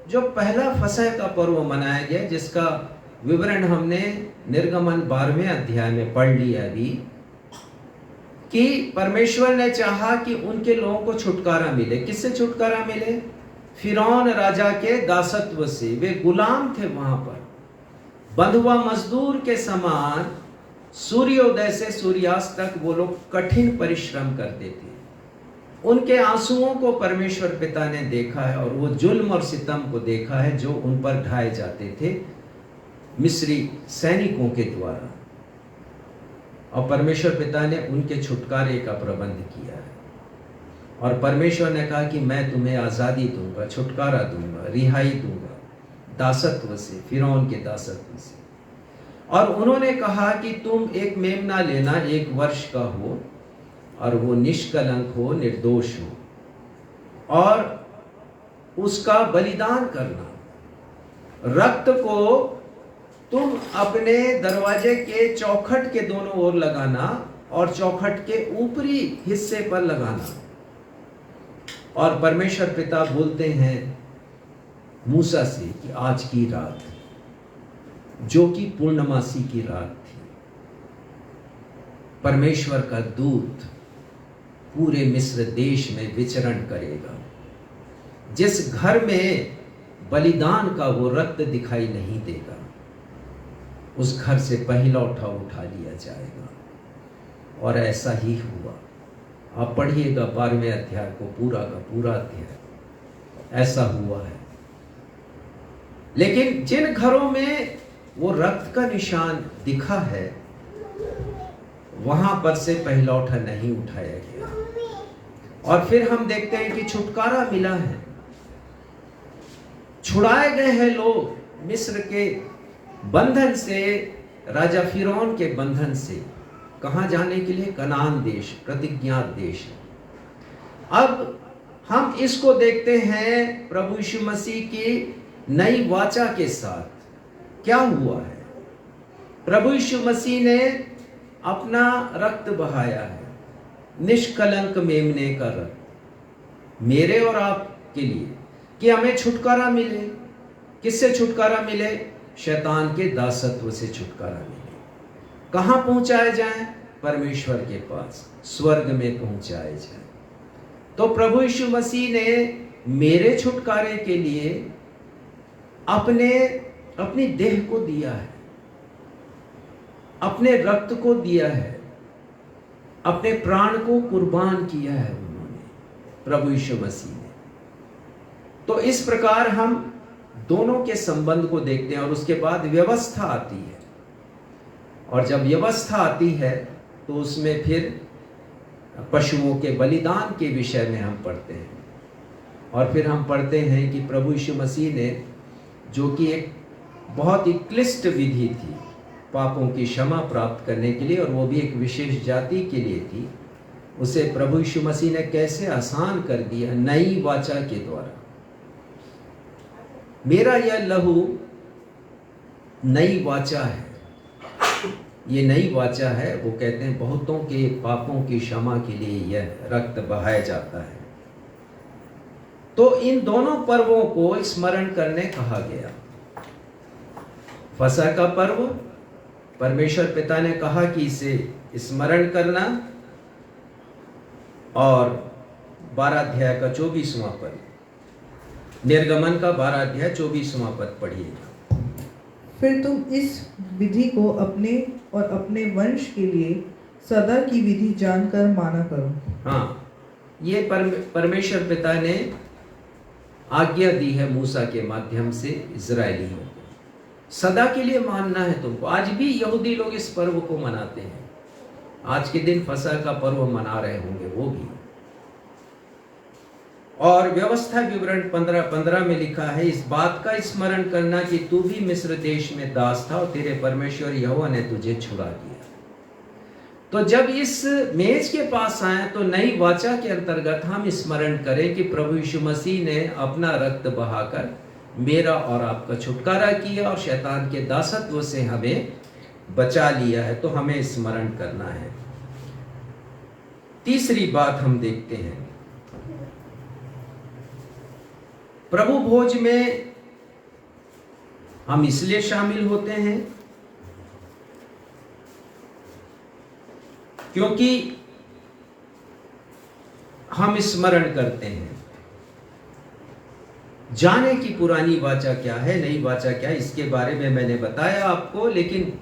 जो पहला फसह का पर्व मनाया गया, जिसका विवरण हमने निर्गमन 12वें अध्याय में पढ़ लिया अभी, कि परमेश्वर ने चाहा कि उनके लोगों को छुटकारा मिले। किससे छुटकारा मिले? फिरौन राजा के दासत्व से। वे गुलाम थे वहां पर, बंधुआ मजदूर के समान। सूर्योदय से सूर्यास्त तक वो लोग कठिन परिश्रम करते थे, उनके आंसुओं को परमेश्वर पिता ने देखा है और वो जुल्म और सितम को देखा है जो उन पर ढाए जाते थे मिस्री सैनिकों के द्वारा, और परमेश्वर पिता ने उनके छुटकारे का प्रबंध किया है। और परमेश्वर ने कहा कि मैं तुम्हें आज़ादी दूंगा, छुटकारा दूंगा, रिहाई दूंगा दासत्व से, फिरौन के दासत्व से। और उन्होंने कहा कि तुम एक मेमना लेना, 1 वर्ष का हो और वो निष्कलंक हो, निर्दोष हो, और उसका बलिदान करना। रक्त को तुम अपने दरवाजे के चौखट के दोनों ओर लगाना और चौखट के ऊपरी हिस्से पर लगाना। और परमेश्वर पिता बोलते हैं मूसा से कि आज की रात, जो कि पूर्णमासी की रात थी, परमेश्वर का दूत पूरे मिस्र देश में विचरण करेगा। जिस घर में बलिदान का वो रक्त दिखाई नहीं देगा, उस घर से पहला उठा लिया जाएगा। और ऐसा ही हुआ। आप पढ़िएगा 12वें अध्याय को, पूरा का पूरा अध्याय। ऐसा हुआ है। लेकिन जिन घरों में वो रक्त का निशान दिखा है, वहां पर से पहला उठा नहीं उठाया गया। और फिर हम देखते हैं कि छुटकारा मिला है, छुड़ाए गए हैं लोग मिस्र के बंधन से, राजा फिरौन के बंधन से। कहां जाने के लिए? कनान देश, प्रतिज्ञात देश। अब हम इसको देखते हैं प्रभु यीशु मसीह की नई वाचा के साथ। क्या हुआ है? प्रभु यीशु मसीह ने अपना रक्त बहाया है, निष्कलंक मेमने का रक्त, मेरे और आपके लिए, कि हमें छुटकारा मिले। किससे छुटकारा मिले? शैतान के दासत्व से छुटकारा मिले। कहां पहुंचाए जाएं? परमेश्वर के पास, स्वर्ग में पहुंचाए जाएं। तो प्रभु यीशु मसीह ने मेरे छुटकारे के लिए अपनी देह को दिया है, अपने रक्त को दिया है, अपने प्राण को कुर्बान किया है उन्होंने, प्रभु यीशु मसीह ने। तो इस प्रकार हम दोनों के संबंध को देखते हैं। और उसके बाद व्यवस्था आती है, और जब व्यवस्था आती है तो उसमें फिर पशुओं के बलिदान के विषय में हम पढ़ते हैं। और फिर हम पढ़ते हैं कि प्रभु यीशु मसीह ने, जो कि एक बहुत ही क्लिष्ट विधि थी पापों की क्षमा प्राप्त करने के लिए, और वो भी एक विशेष जाति के लिए थी, उसे प्रभु यीशु मसीह ने कैसे आसान कर दिया नई वाचा के द्वारा। मेरा यह लहू नई वाचा है, ये नई वाचा है। वो कहते हैं बहुतों के पापों की क्षमा के लिए यह रक्त बहाया जाता है। तो इन दोनों पर्वों को स्मरण करने कहा गया। फसह का पर्व, परमेश्वर पिता ने कहा कि इसे स्मरण करना, और 12 अध्याय का 24वां पद, निर्गमन का 12 अध्याय 24वां पद पढ़िएगा। फिर तुम इस विधि को अपने और अपने वंश के लिए सदा की विधि जानकर माना करो। हाँ, ये परमेश्वर पिता ने आज्ञा दी है मूसा के माध्यम से इजरायलियों को, सदा के लिए मानना है तुमको। आज भी यहूदी लोग इस पर्व को मनाते हैं। आज के दिन फसह का पर्व मना रहे होंगे वो भी। और व्यवस्था विवरण 15 में लिखा है, इस बात का स्मरण करना कि तू भी मिस्र देश में दास था और तेरे परमेश्वर यहोवा ने तुझे छुड़ा दिया। तो जब इस मेज के पास आए तो नई वाचा के अंतर्गत हम स्मरण करें कि प्रभु यीशु मसीह ने अपना रक्त बहाकर मेरा और आपका छुटकारा किया और शैतान के दासत्व से हमें बचा लिया है। तो हमें स्मरण करना है। तीसरी बात हम देखते हैं, प्रभु भोज में हम इसलिए शामिल होते हैं क्योंकि हम स्मरण करते हैं। जाने की पुरानी वाचा क्या है, नई वाचा क्या है, इसके बारे में मैंने बताया आपको, लेकिन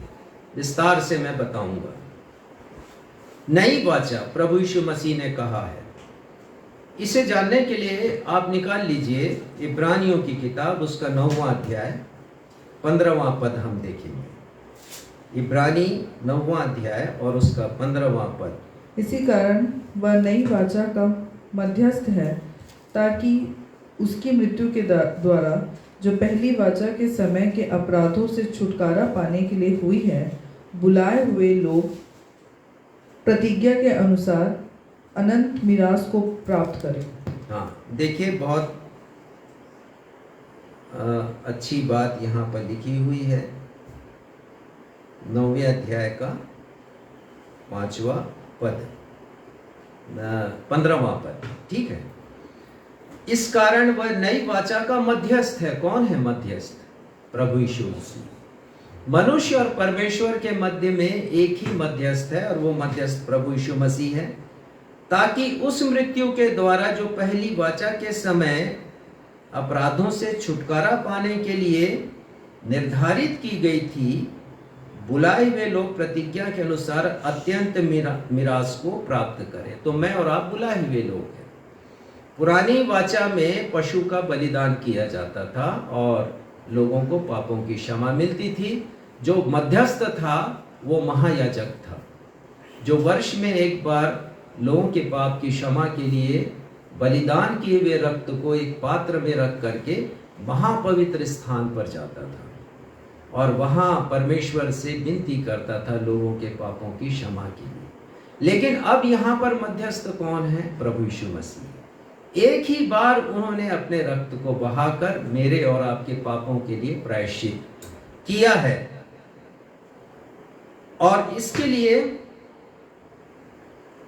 विस्तार से मैं बताऊंगा। नई वाचा प्रभु यीशु मसीह ने कहा है इसे जानने के लिए आप निकाल लीजिए इब्रानियों की किताब, उसका 9वां अध्याय 15वां पद हम देखेंगे। इब्रानी 9वां अध्याय और उसका 15वां पद। इसी कारण वह नई वाचा का मध्यस्थ है, ताकि उसकी मृत्यु के द्वारा जो पहली वाचा के समय के अपराधों से छुटकारा पाने के लिए हुई है, बुलाए हुए लोग प्रतिज्ञा के अनुसार अनंत मिरास को प्राप्त करें। हाँ, देखिए बहुत अच्छी बात यहाँ पर लिखी हुई है। 9वें अध्याय का 5वां पद, 15वां पद, ठीक है। इस कारण वह नई वाचा का मध्यस्थ है। कौन है मध्यस्थ? प्रभु यीशु मसीह। मनुष्य और परमेश्वर के मध्य में एक ही मध्यस्थ है और वो मध्यस्थ प्रभु यीशु मसीह है, ताकि उस मृत्यु के द्वारा जो पहली वाचा के समय अपराधों से छुटकारा पाने के लिए निर्धारित की गई थी, बुलाए हुए लोग प्रतिज्ञा के अनुसार अत्यंत मिरास को प्राप्त करें। तो मैं और आप बुलाए हुए लोग हैं। पुरानी वाचा में पशु का बलिदान किया जाता था और लोगों को पापों की क्षमा मिलती थी। जो मध्यस्थ था वो महायाजक था, जो वर्ष में एक बार लोगों के पाप की क्षमा के लिए बलिदान किए हुए रक्त को एक पात्र में रख करके महापवित्र स्थान पर जाता था और वहां परमेश्वर से विनती करता था लोगों के पापों की क्षमा के लिए। लेकिन अब यहाँ पर मध्यस्थ कौन है? प्रभु यीशु मसीह। एक ही बार उन्होंने अपने रक्त को बहाकर मेरे और आपके पापों के लिए प्रायश्चित किया है, और इसके लिए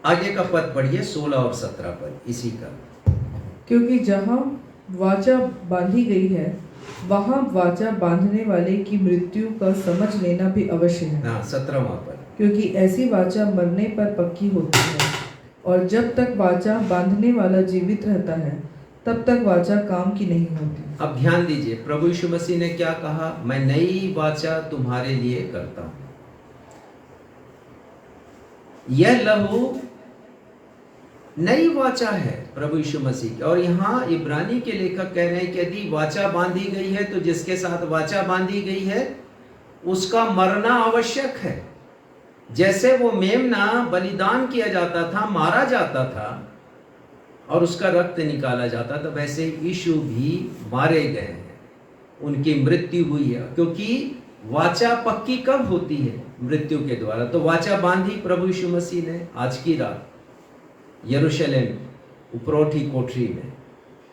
आगे का पद पढ़िए, 16 और 17 पद इसी का। क्योंकि जहाँ वाचा बांधी गई है, वहाँ वाचा बांधने वाले की मृत्यु का समझ लेना भी अवश्य है। हाँ, 17वां पद। क्योंकि ऐसी वाचा मरने पर पक्की होती है, और जब तक वाचा बांधने वाला जीवित रहता है, तब तक वाचा काम की नहीं होती। अब ध्यान दीजिए, प्रभु यीशु मसीह ने क्या कहा? मैं नई वाचा तुम्हारे लिए करता हूं। यह लहू नई वाचा है प्रभु यीशु मसीह की। और यहाँ इब्रानी के लेखक कह रहे हैं कि यदि वाचा बांधी गई है तो जिसके साथ वाचा बांधी गई है उसका मरना आवश्यक है। जैसे वो मेमना बलिदान किया जाता था, मारा जाता था और उसका रक्त निकाला जाता था, वैसे यीशु भी मारे गए हैं, उनकी मृत्यु हुई है। क्योंकि वाचा पक्की कब होती है? मृत्यु के द्वारा। तो वाचा बांधी प्रभु यीशु मसीह ने आज की रात यरूशलेम उपरोठी कोठरी में,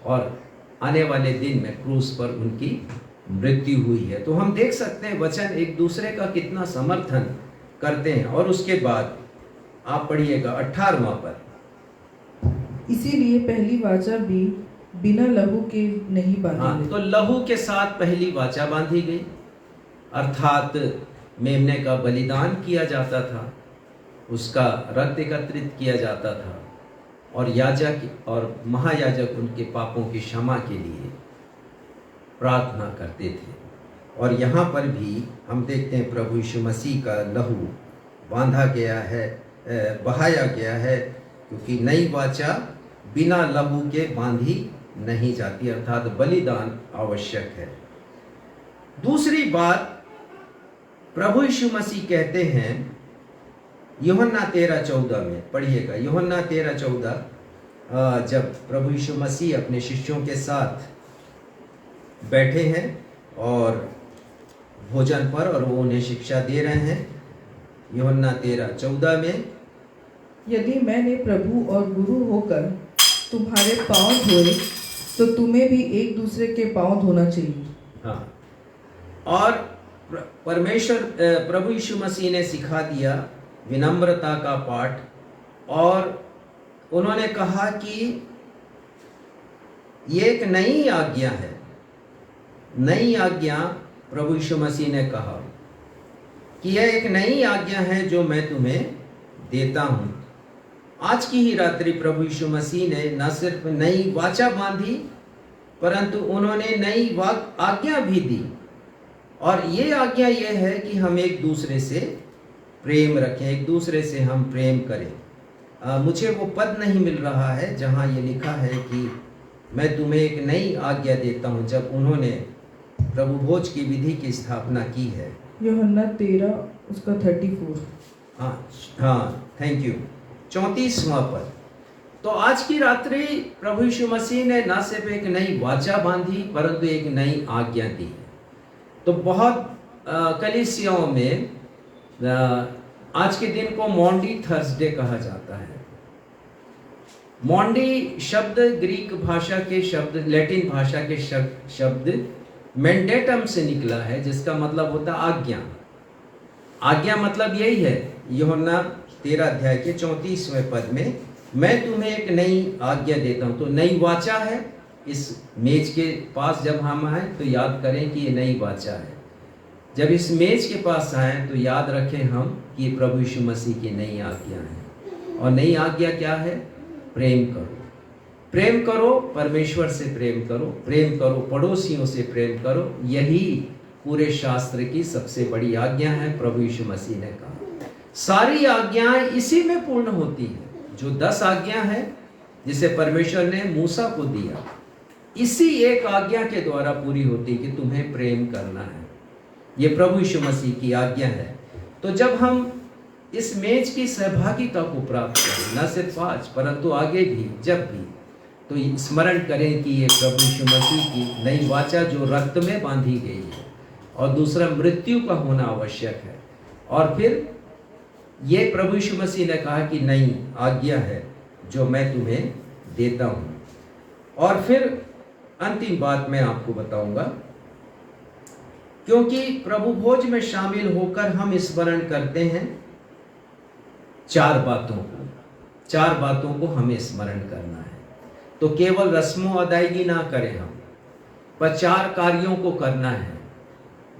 और आने वाले दिन में क्रूस पर उनकी मृत्यु हुई है। तो हम देख सकते हैं वचन एक दूसरे का कितना समर्थन करते हैं। और उसके बाद आप पढ़िएगा 18वां पद। इसीलिए पहली वाचा भी बिना लहू के नहीं बांधी हाँ, गई। तो लहू के साथ पहली वाचा बांधी गई, अर्थात मेमने का बलिदान किया जाता था, उसका रक्त एकत्रित किया जाता था और याजक और महायाजक उनके पापों की क्षमा के लिए प्रार्थना करते थे। और यहाँ पर भी हम देखते हैं प्रभु यीशु मसीह का लहू बांधा गया है, बहाया गया है, क्योंकि नई वाचा बिना लहू के बांधी नहीं जाती, अर्थात बलिदान आवश्यक है। दूसरी बात प्रभु यीशु मसीह कहते हैं यूहन्ना 13:14 में, पढ़िएगा यूहन्ना 13:14। जब प्रभु यीशु मसीह अपने शिष्यों के साथ बैठे हैं और भोजन पर, और वो उन्हें शिक्षा दे रहे हैं, यूहन्ना 13:14 में, यदि मैंने प्रभु और गुरु होकर तुम्हारे पांव धोए, तो तुम्हें भी एक दूसरे के पांव धोना चाहिए। हाँ, और परमेश्वर प्रभु यीशु मसीह ने सिखा दिया विनम्रता का पाठ, और उन्होंने कहा कि ये एक नई आज्ञा है। नई आज्ञा प्रभु यीशु मसीह ने कहा कि यह एक नई आज्ञा है जो मैं तुम्हें देता हूं। आज की ही रात्रि प्रभु यीशु मसीह ने न सिर्फ नई वाचा बांधी, परंतु उन्होंने नई आज्ञा भी दी। और ये आज्ञा यह है कि हम एक दूसरे से प्रेम रखें, एक दूसरे से हम प्रेम करें। मुझे वो पद नहीं मिल रहा है जहाँ ये लिखा है कि मैं तुम्हें एक नई आज्ञा देता हूँ, जब उन्होंने प्रभु भोज की विधि की स्थापना की है। यूहन्ना 13 उसका 34। हाँ, थैंक यू। 34वां पद। तो आज की रात्रि प्रभु यीशु मसीह ने न सिर्फ एक नई वाचा बांधी परंतु एक नई आज्ञा दी। तो बहुत कलीसियाओं में आज के दिन को मॉन्डी थर्सडे कहा जाता है। मॉन्डी शब्द ग्रीक भाषा के शब्द, लैटिन भाषा के शब्द मैंडेटम से निकला है, जिसका मतलब होता है आज्ञा। आज्ञा मतलब यही है। यूहन्ना 13 अध्याय के 34वें पद में मैं तुम्हें एक नई आज्ञा देता हूं। तो नई वाचा है। इस मेज के पास जब हम आए तो याद करें कि ये नई वाचा है। जब इस मेज के पास आए तो याद रखें हम कि प्रभु यीशु मसीह की नई आज्ञा है। और नई आज्ञा क्या है? प्रेम करो। प्रेम करो, परमेश्वर से प्रेम करो, प्रेम करो पड़ोसियों से प्रेम करो। यही पूरे शास्त्र की सबसे बड़ी आज्ञा है। प्रभु यीशु मसीह ने कहा सारी आज्ञाएं इसी में पूर्ण होती है। जो 10 आज्ञा है जिसे परमेश्वर ने मूसा को दिया, इसी एक आज्ञा के द्वारा पूरी होती कि तुम्हें प्रेम करना है। ये प्रभु यीशु मसीह की आज्ञा है। तो जब हम इस मेज की सहभागिता को प्राप्त करें, न सिर्फ आज परंतु आगे भी जब भी, तो स्मरण करें कि ये प्रभु यीशु मसीह की नई वाचा जो रक्त में बांधी गई है। और दूसरा, मृत्यु का होना आवश्यक है। और फिर ये प्रभु यीशु मसीह ने कहा कि नई आज्ञा है जो मैं तुम्हें देता हूँ। और फिर अंतिम बात मैं आपको बताऊंगा, क्योंकि प्रभु भोज में शामिल होकर हम स्मरण करते हैं 4 बातों को हमें स्मरण करना है। तो केवल रस्मों अदायगी ना करें हम, पर 4 कार्यों को करना है।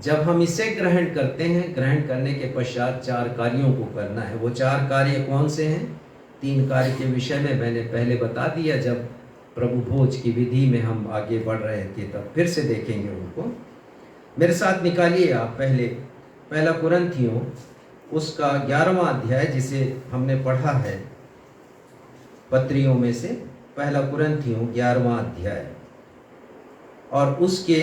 जब हम इसे ग्रहण करते हैं, ग्रहण करने के पश्चात 4 कार्यों को करना है। वो 4 कार्य कौन से हैं? 3 कार्य के विषय में मैंने पहले बता दिया जब प्रभु भोज की विधि में हम आगे बढ़ रहे थे, तब फिर से देखेंगे उनको। मेरे साथ निकालिए आप पहला कुरिन्थियों उसका 11वां अध्याय, जिसे हमने पढ़ा है पत्रियों में से। पहला कुरिन्थियों 11वां अध्याय और उसके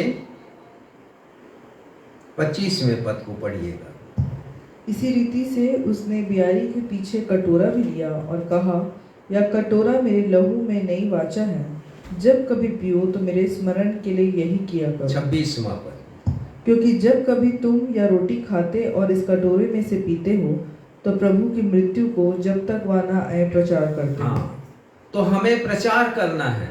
25वें पद को पढ़िएगा। इसी रीति से उसने बियारी के पीछे कटोरा भी लिया और कहा, यह कटोरा मेरे लहू में नई वाचा है। जब कभी पियो तो मेरे स्मरण के लिए यही किया करो। 26वां पद। क्योंकि जब कभी तुम या रोटी खाते और इस कटोरे में से पीते हो तो प्रभु की मृत्यु को जब तक वह न आए प्रचार करते हो। हाँ, तो हमें प्रचार करना है।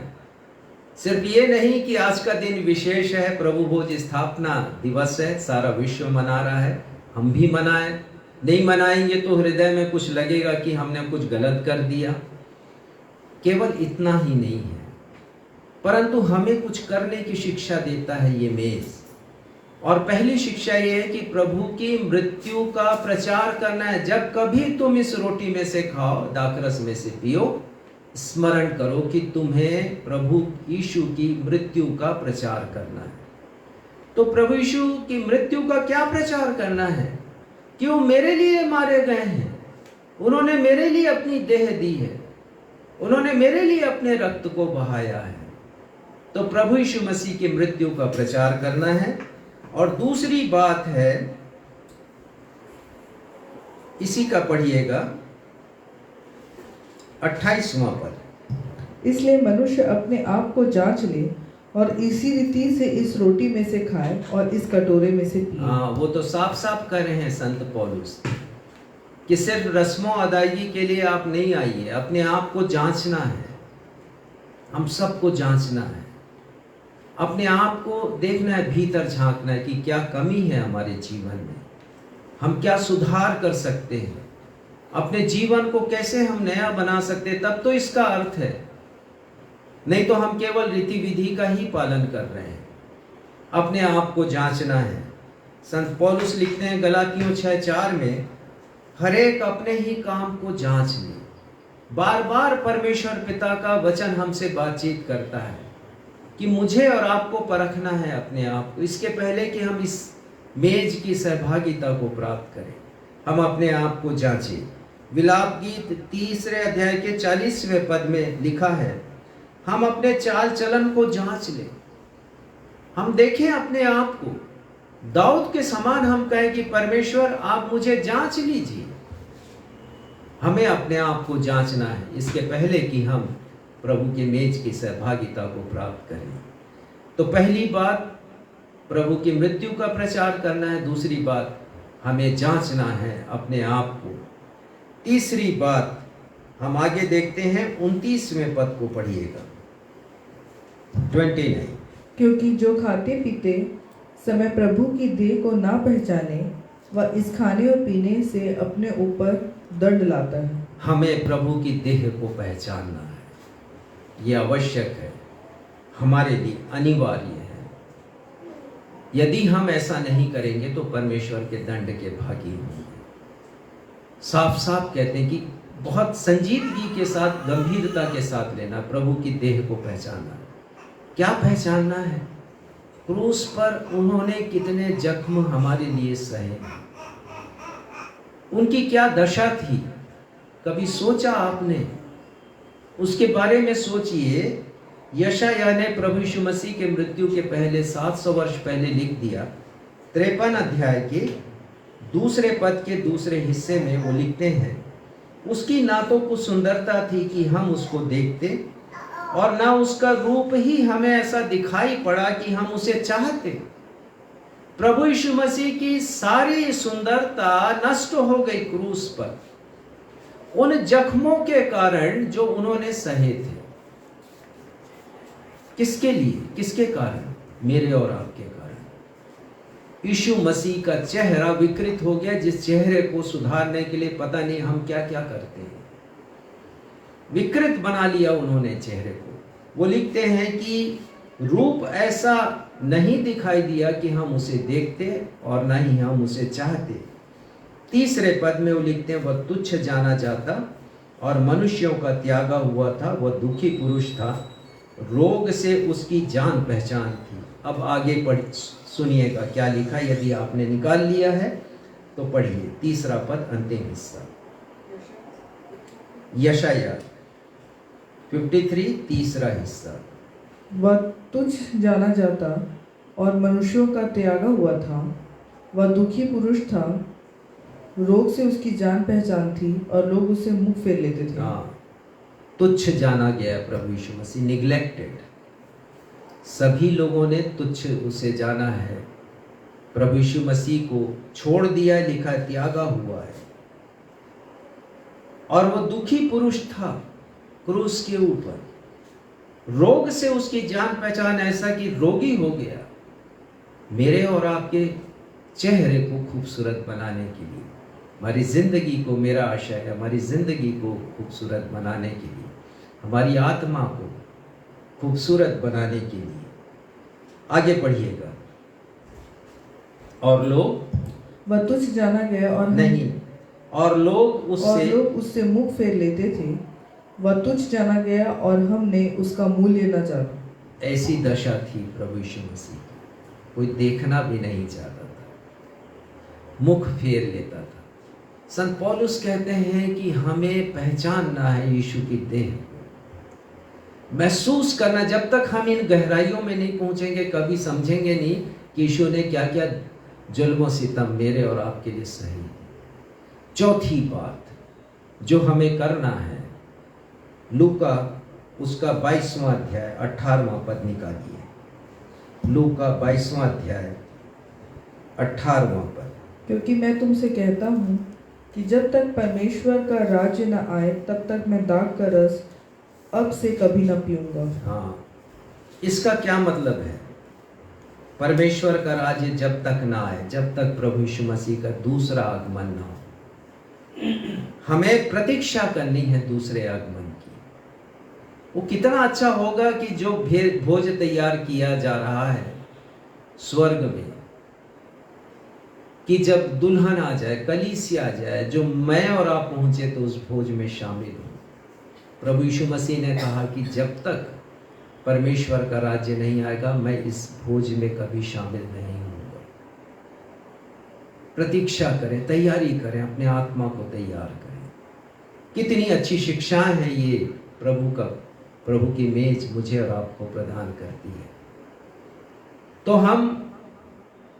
सिर्फ ये नहीं कि आज का दिन विशेष है, प्रभु भोज स्थापना दिवस है, सारा विश्व मना रहा है, हम भी मनाएं। नहीं मनाएंगे तो हृदय में कुछ लगेगा कि हमने कुछ गलत कर दिया। केवल इतना ही नहीं है, परंतु हमें कुछ करने की शिक्षा देता है ये मेज। और पहली शिक्षा ये है कि प्रभु की मृत्यु का प्रचार करना है। जब कभी तुम इस रोटी में से खाओ, दाखरस में से पियो, स्मरण करो कि तुम्हें प्रभु यीशु की मृत्यु का प्रचार करना है। तो प्रभु यीशु की मृत्यु का क्या प्रचार करना है? कि वो मेरे लिए मारे गए हैं, उन्होंने मेरे लिए अपनी देह दी है, उन्होंने मेरे लिए अपने रक्त को बहाया है। तो प्रभु यीशु मसीह की मृत्यु का प्रचार करना है। और दूसरी बात है, इसी का पढ़िएगा 28वां पद। इसलिए मनुष्य अपने आप को जांच ले और इसी रीति से इस रोटी में से खाए और इस कटोरे में से पिए। हाँ, वो तो साफ साफ कर रहे हैं संत पौलुस कि सिर्फ रस्मों अदायगी के लिए आप नहीं आइए, अपने आप को जांचना है। हम सबको जांचना है, अपने आप को देखना है, भीतर झांकना है कि क्या कमी है हमारे जीवन में, हम क्या सुधार कर सकते हैं, अपने जीवन को कैसे हम नया बना सकते हैं। तब तो इसका अर्थ है, नहीं तो हम केवल रीति विधि का ही पालन कर रहे हैं। अपने आप को जांचना है। संत पौलुस लिखते हैं गलातियों 6:4 में, हर एक अपने ही काम को जांच ले। बार बार परमेश्वर पिता का वचन हमसे बातचीत करता है कि मुझे और आपको परखना है अपने आप को, इसके पहले कि हम इस मेज की सहभागिता को प्राप्त करें। हम अपने आप को जांचें। विलाप गीत 3 अध्याय के 40वें पद में लिखा है, हम अपने चाल चलन को जांच लें, हम देखें अपने आप को। दाऊद के समान हम कहें कि परमेश्वर आप मुझे जांच लीजिए। हमें अपने आप को जांचना है इसके पहले कि हम प्रभु के मेज की सहभागिता को प्राप्त करें। तो पहली बात प्रभु की मृत्यु का प्रचार करना है, दूसरी बात हमें जांचना है अपने आप को। तीसरी बात हम आगे देखते हैं, 29वें पद को पढ़िएगा, 29। क्योंकि जो खाते पीते समय प्रभु की देह को ना पहचाने, वह इस खाने और पीने से अपने ऊपर दंड लाता है। हमें प्रभु की देह को पहचानना है, यह आवश्यक है, हमारे लिए अनिवार्य है। यदि हम ऐसा नहीं करेंगे तो परमेश्वर के दंड के भागी होंगे। साफ साफ कहते हैं कि बहुत संजीदगी के साथ, गंभीरता के साथ लेना, प्रभु की देह को पहचानना। क्या पहचानना है? क्रूस पर उन्होंने कितने जख्म हमारे लिए सहे, उनकी क्या दशा थी, कभी सोचा आपने? उसके बारे में सोचिए। यशायाह ने प्रभु यीशु मसीह के मृत्यु के पहले 700 वर्ष पहले लिख दिया। 53 अध्याय के 2 पद के दूसरे हिस्से में वो लिखते हैं, उसकी ना तो कुछ सुंदरता थी कि हम उसको देखते, और ना उसका रूप ही हमें ऐसा दिखाई पड़ा कि हम उसे चाहते। प्रभु यीशु मसीह की सारी सुंदरता नष्ट हो गई क्रूस पर, उन जख्मों के कारण जो उन्होंने सहे थे। किसके लिए, किसके कारण? मेरे और आपके कारण। यीशु मसीह का चेहरा विकृत हो गया, जिस चेहरे को सुधारने के लिए पता नहीं हम क्या क्या करते हैं। विकृत बना लिया उन्होंने चेहरे को। वो लिखते हैं कि रूप ऐसा नहीं दिखाई दिया कि हम उसे देखते और ना ही हम उसे चाहते। 3 पद में वो लिखते हैं, वह तुच्छ जाना जाता और मनुष्यों का त्यागा हुआ था, वह दुखी पुरुष था, रोग से उसकी जान पहचान थी। अब आगे पढ़ सुनिएगा क्या लिखा। यदि आपने निकाल लिया है तो पढ़िए 3 पद, अंतिम हिस्सा, यशायाह 53 3 हिस्सा। वह तुच्छ जाना जाता और मनुष्यों का त्यागा हुआ था, वह दुखी पुरुष था, रोग से उसकी जान पहचान थी और लोग उससे मुंह फेर लेते थे। हाँ, तुच्छ जाना गया प्रभु यीशु मसीह, निग्लेक्टेड। सभी लोगों ने तुच्छ उसे जाना है। प्रभु यीशु मसीह को छोड़ दिया, लिखा त्यागा हुआ है। और वह दुखी पुरुष था क्रूस के ऊपर, रोग से उसकी जान पहचान, ऐसा कि रोगी हो गया। मेरे और आपके चेहरे को खूबसूरत बनाने के लिए, हमारी जिंदगी को, मेरा आशा है हमारी जिंदगी को खूबसूरत बनाने के लिए, हमारी आत्मा को खूबसूरत बनाने के लिए। आगे पढ़िएगा। और लोग, वह तुच्छ जाना गया और नहीं, और लोग उससे मुंह फेर लेते थे। वह तुच्छ जाना गया और हमने उसका मूल्य न जाना। ऐसी दशा थी प्रभु यीशु मसीह की, कोई देखना भी नहीं चाहता था, मुख फेर लेता था। संत पौलुस कहते हैं कि हमें पहचानना है यीशु की देह को, महसूस करना। जब तक हम इन गहराइयों में नहीं पहुंचेंगे, कभी समझेंगे नहीं कि यीशु ने क्या क्या जुल्म सितम मेरे और आपके लिए सही है। चौथी बात जो हमें करना है, लूका उसका 22वां अध्याय 18वां पद निकालिए। लूका 22वां अध्याय 18वां पद। क्योंकि मैं तुमसे कहता हूँ कि जब तक परमेश्वर का राज्य न आए, तब तक मैं दाख का रस अब से कभी न पीऊंगा। हाँ, इसका क्या मतलब है? परमेश्वर का राज्य जब तक ना आए, जब तक प्रभु यीशु मसीह का दूसरा आगमन ना हो, हमें प्रतीक्षा करनी है दूसरे आगमन की। वो कितना अच्छा होगा कि जो भोज तैयार किया जा रहा है स्वर्ग में, कि जब दुल्हन आ जाए, कलीसिया आ जाए, जो मैं और आप पहुंचे तो उस भोज में शामिल हो। प्रभु यीशु मसीह ने कहा कि जब तक परमेश्वर का राज्य नहीं आएगा, मैं इस भोज में कभी शामिल नहीं होऊंगा। प्रतीक्षा करें, तैयारी करें, अपने आत्मा को तैयार करें। कितनी अच्छी शिक्षाएं हैं ये प्रभु की मेज मुझे और आपको प्रदान करती है। तो हम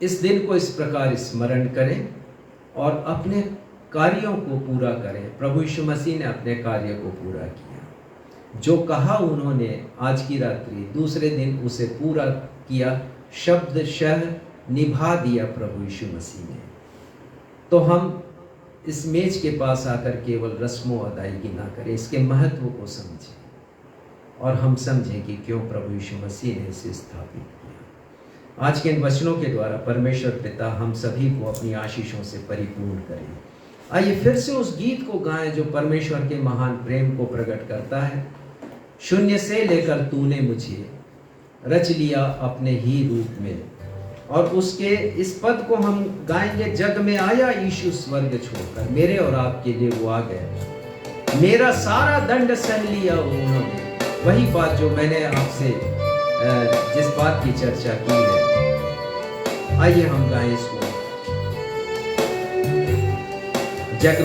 इस दिन को इस प्रकार स्मरण करें और अपने कार्यों को पूरा करें। प्रभु यीशु मसीह ने अपने कार्य को पूरा किया, जो कहा उन्होंने आज की रात्रि दूसरे दिन उसे पूरा किया, शब्दशः निभा दिया प्रभु यीशु मसीह ने। तो हम इस मेज के पास आकर केवल रस्मों अदायगी ना करें, इसके महत्व को समझें और हम समझें कि क्यों प्रभु यीशु मसीह ने इसे स्थापित किया। आज के इन वचनों के द्वारा परमेश्वर पिता हम सभी को अपनी आशीषों से परिपूर्ण करें। आइए फिर से उस गीत को गाएं जो परमेश्वर के महान प्रेम को प्रकट करता है। शून्य से लेकर तूने मुझे रच लिया अपने ही रूप में। और उसके इस पद को हम गाएंगे, जग में आया यीशु स्वर्ग छोड़कर, मेरे और आपके लिए वो आ गए, मेरा सारा दंड सह लिया उन्होंने। वही बात जो मैंने आपसे जिस बात की चर्चा की है, आइए हम गाएं इसको। जग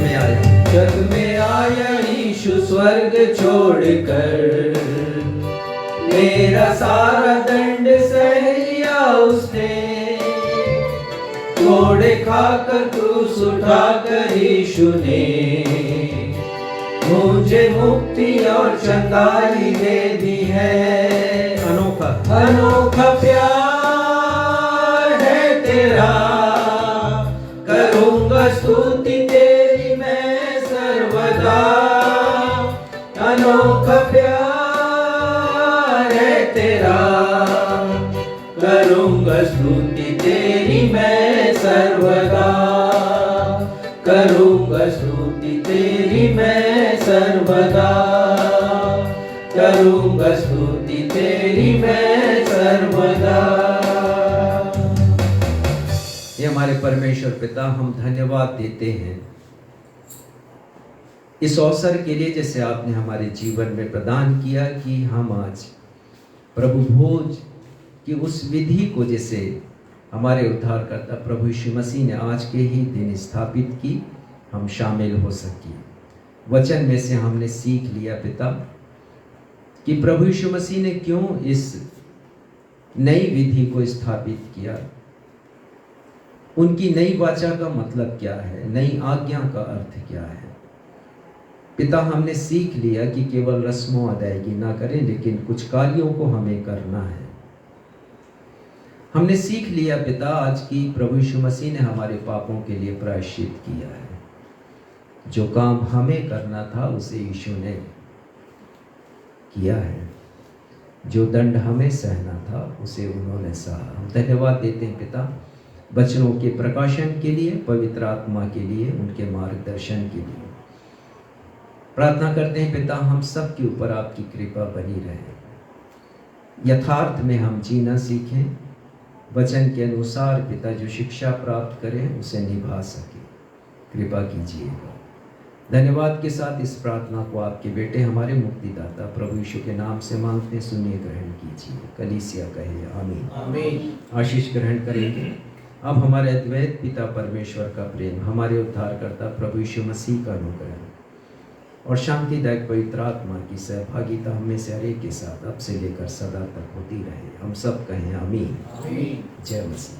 में आया यीशु स्वर्ग छोड़कर, मेरा सारा दंड सह लिया उसने। कोड़े खाकर क्रूस उठाकर यीशु ने मुझे मुक्ति और चंगाई दे दी है। अनोखा प्यार है तेरा, करूंगा स्तुति तेरी मैं सर्वदा। अनोखा प्यार है तेरा, करूंगा स्तुति तेरी मैं सर्वदा। करूंगा स्तुति तेरी मैं सर्वदा। करूंगा स्तुति तेरी मैं सर्वदा। ये हमारे परमेश्वर पिता, हम धन्यवाद देते हैं इस अवसर के लिए जैसे आपने हमारे जीवन में प्रदान किया कि हम आज प्रभु भोज की उस विधि को जैसे हमारे उद्धारकर्ता प्रभु यीशु मसीह ने आज के ही दिन स्थापित की, हम शामिल हो सके। वचन में से हमने सीख लिया पिता कि प्रभु यीशु मसीह ने क्यों इस नई विधि को स्थापित किया, उनकी नई वाचा का मतलब क्या है, नई आज्ञा का अर्थ क्या है। पिता, हमने सीख लिया कि केवल रस्मों अदायगी ना करें, लेकिन कुछ कार्यों को हमें करना है। हमने सीख लिया पिता आज की प्रभु यीशु मसीह ने हमारे पापों के लिए प्रायश्चित किया है। जो काम हमें करना था उसे यीशु ने किया है, जो दंड हमें सहना था उसे उन्होंने सहा। हम धन्यवाद देते हैं पिता वचनों के प्रकाशन के लिए, पवित्र आत्मा के लिए, उनके मार्गदर्शन के लिए। प्रार्थना करते हैं पिता हम सब के ऊपर आपकी कृपा बनी रहे, यथार्थ में हम जीना सीखें, वचन के अनुसार पिता जो शिक्षा प्राप्त करें उसे निभा सके, कृपा कीजिएगा। धन्यवाद के साथ इस प्रार्थना को आपके बेटे हमारे मुक्तिदाता प्रभु यीशु के नाम से मांगते, सुनिए, ग्रहण कीजिए। कलीसिया कहे आमीन। आमीन। आशीष ग्रहण करेंगे। अब हमारे अद्वैत पिता परमेश्वर का प्रेम, हमारे उद्धारकर्ता प्रभु यीशु मसीह का अनुग्रह और शांतिदायक पवित्र आत्मा की सहभागिता हमें से हरेक के साथ अब से लेकर सदा तक होती रहे। हम सब कहें आमीन। जय मसीह।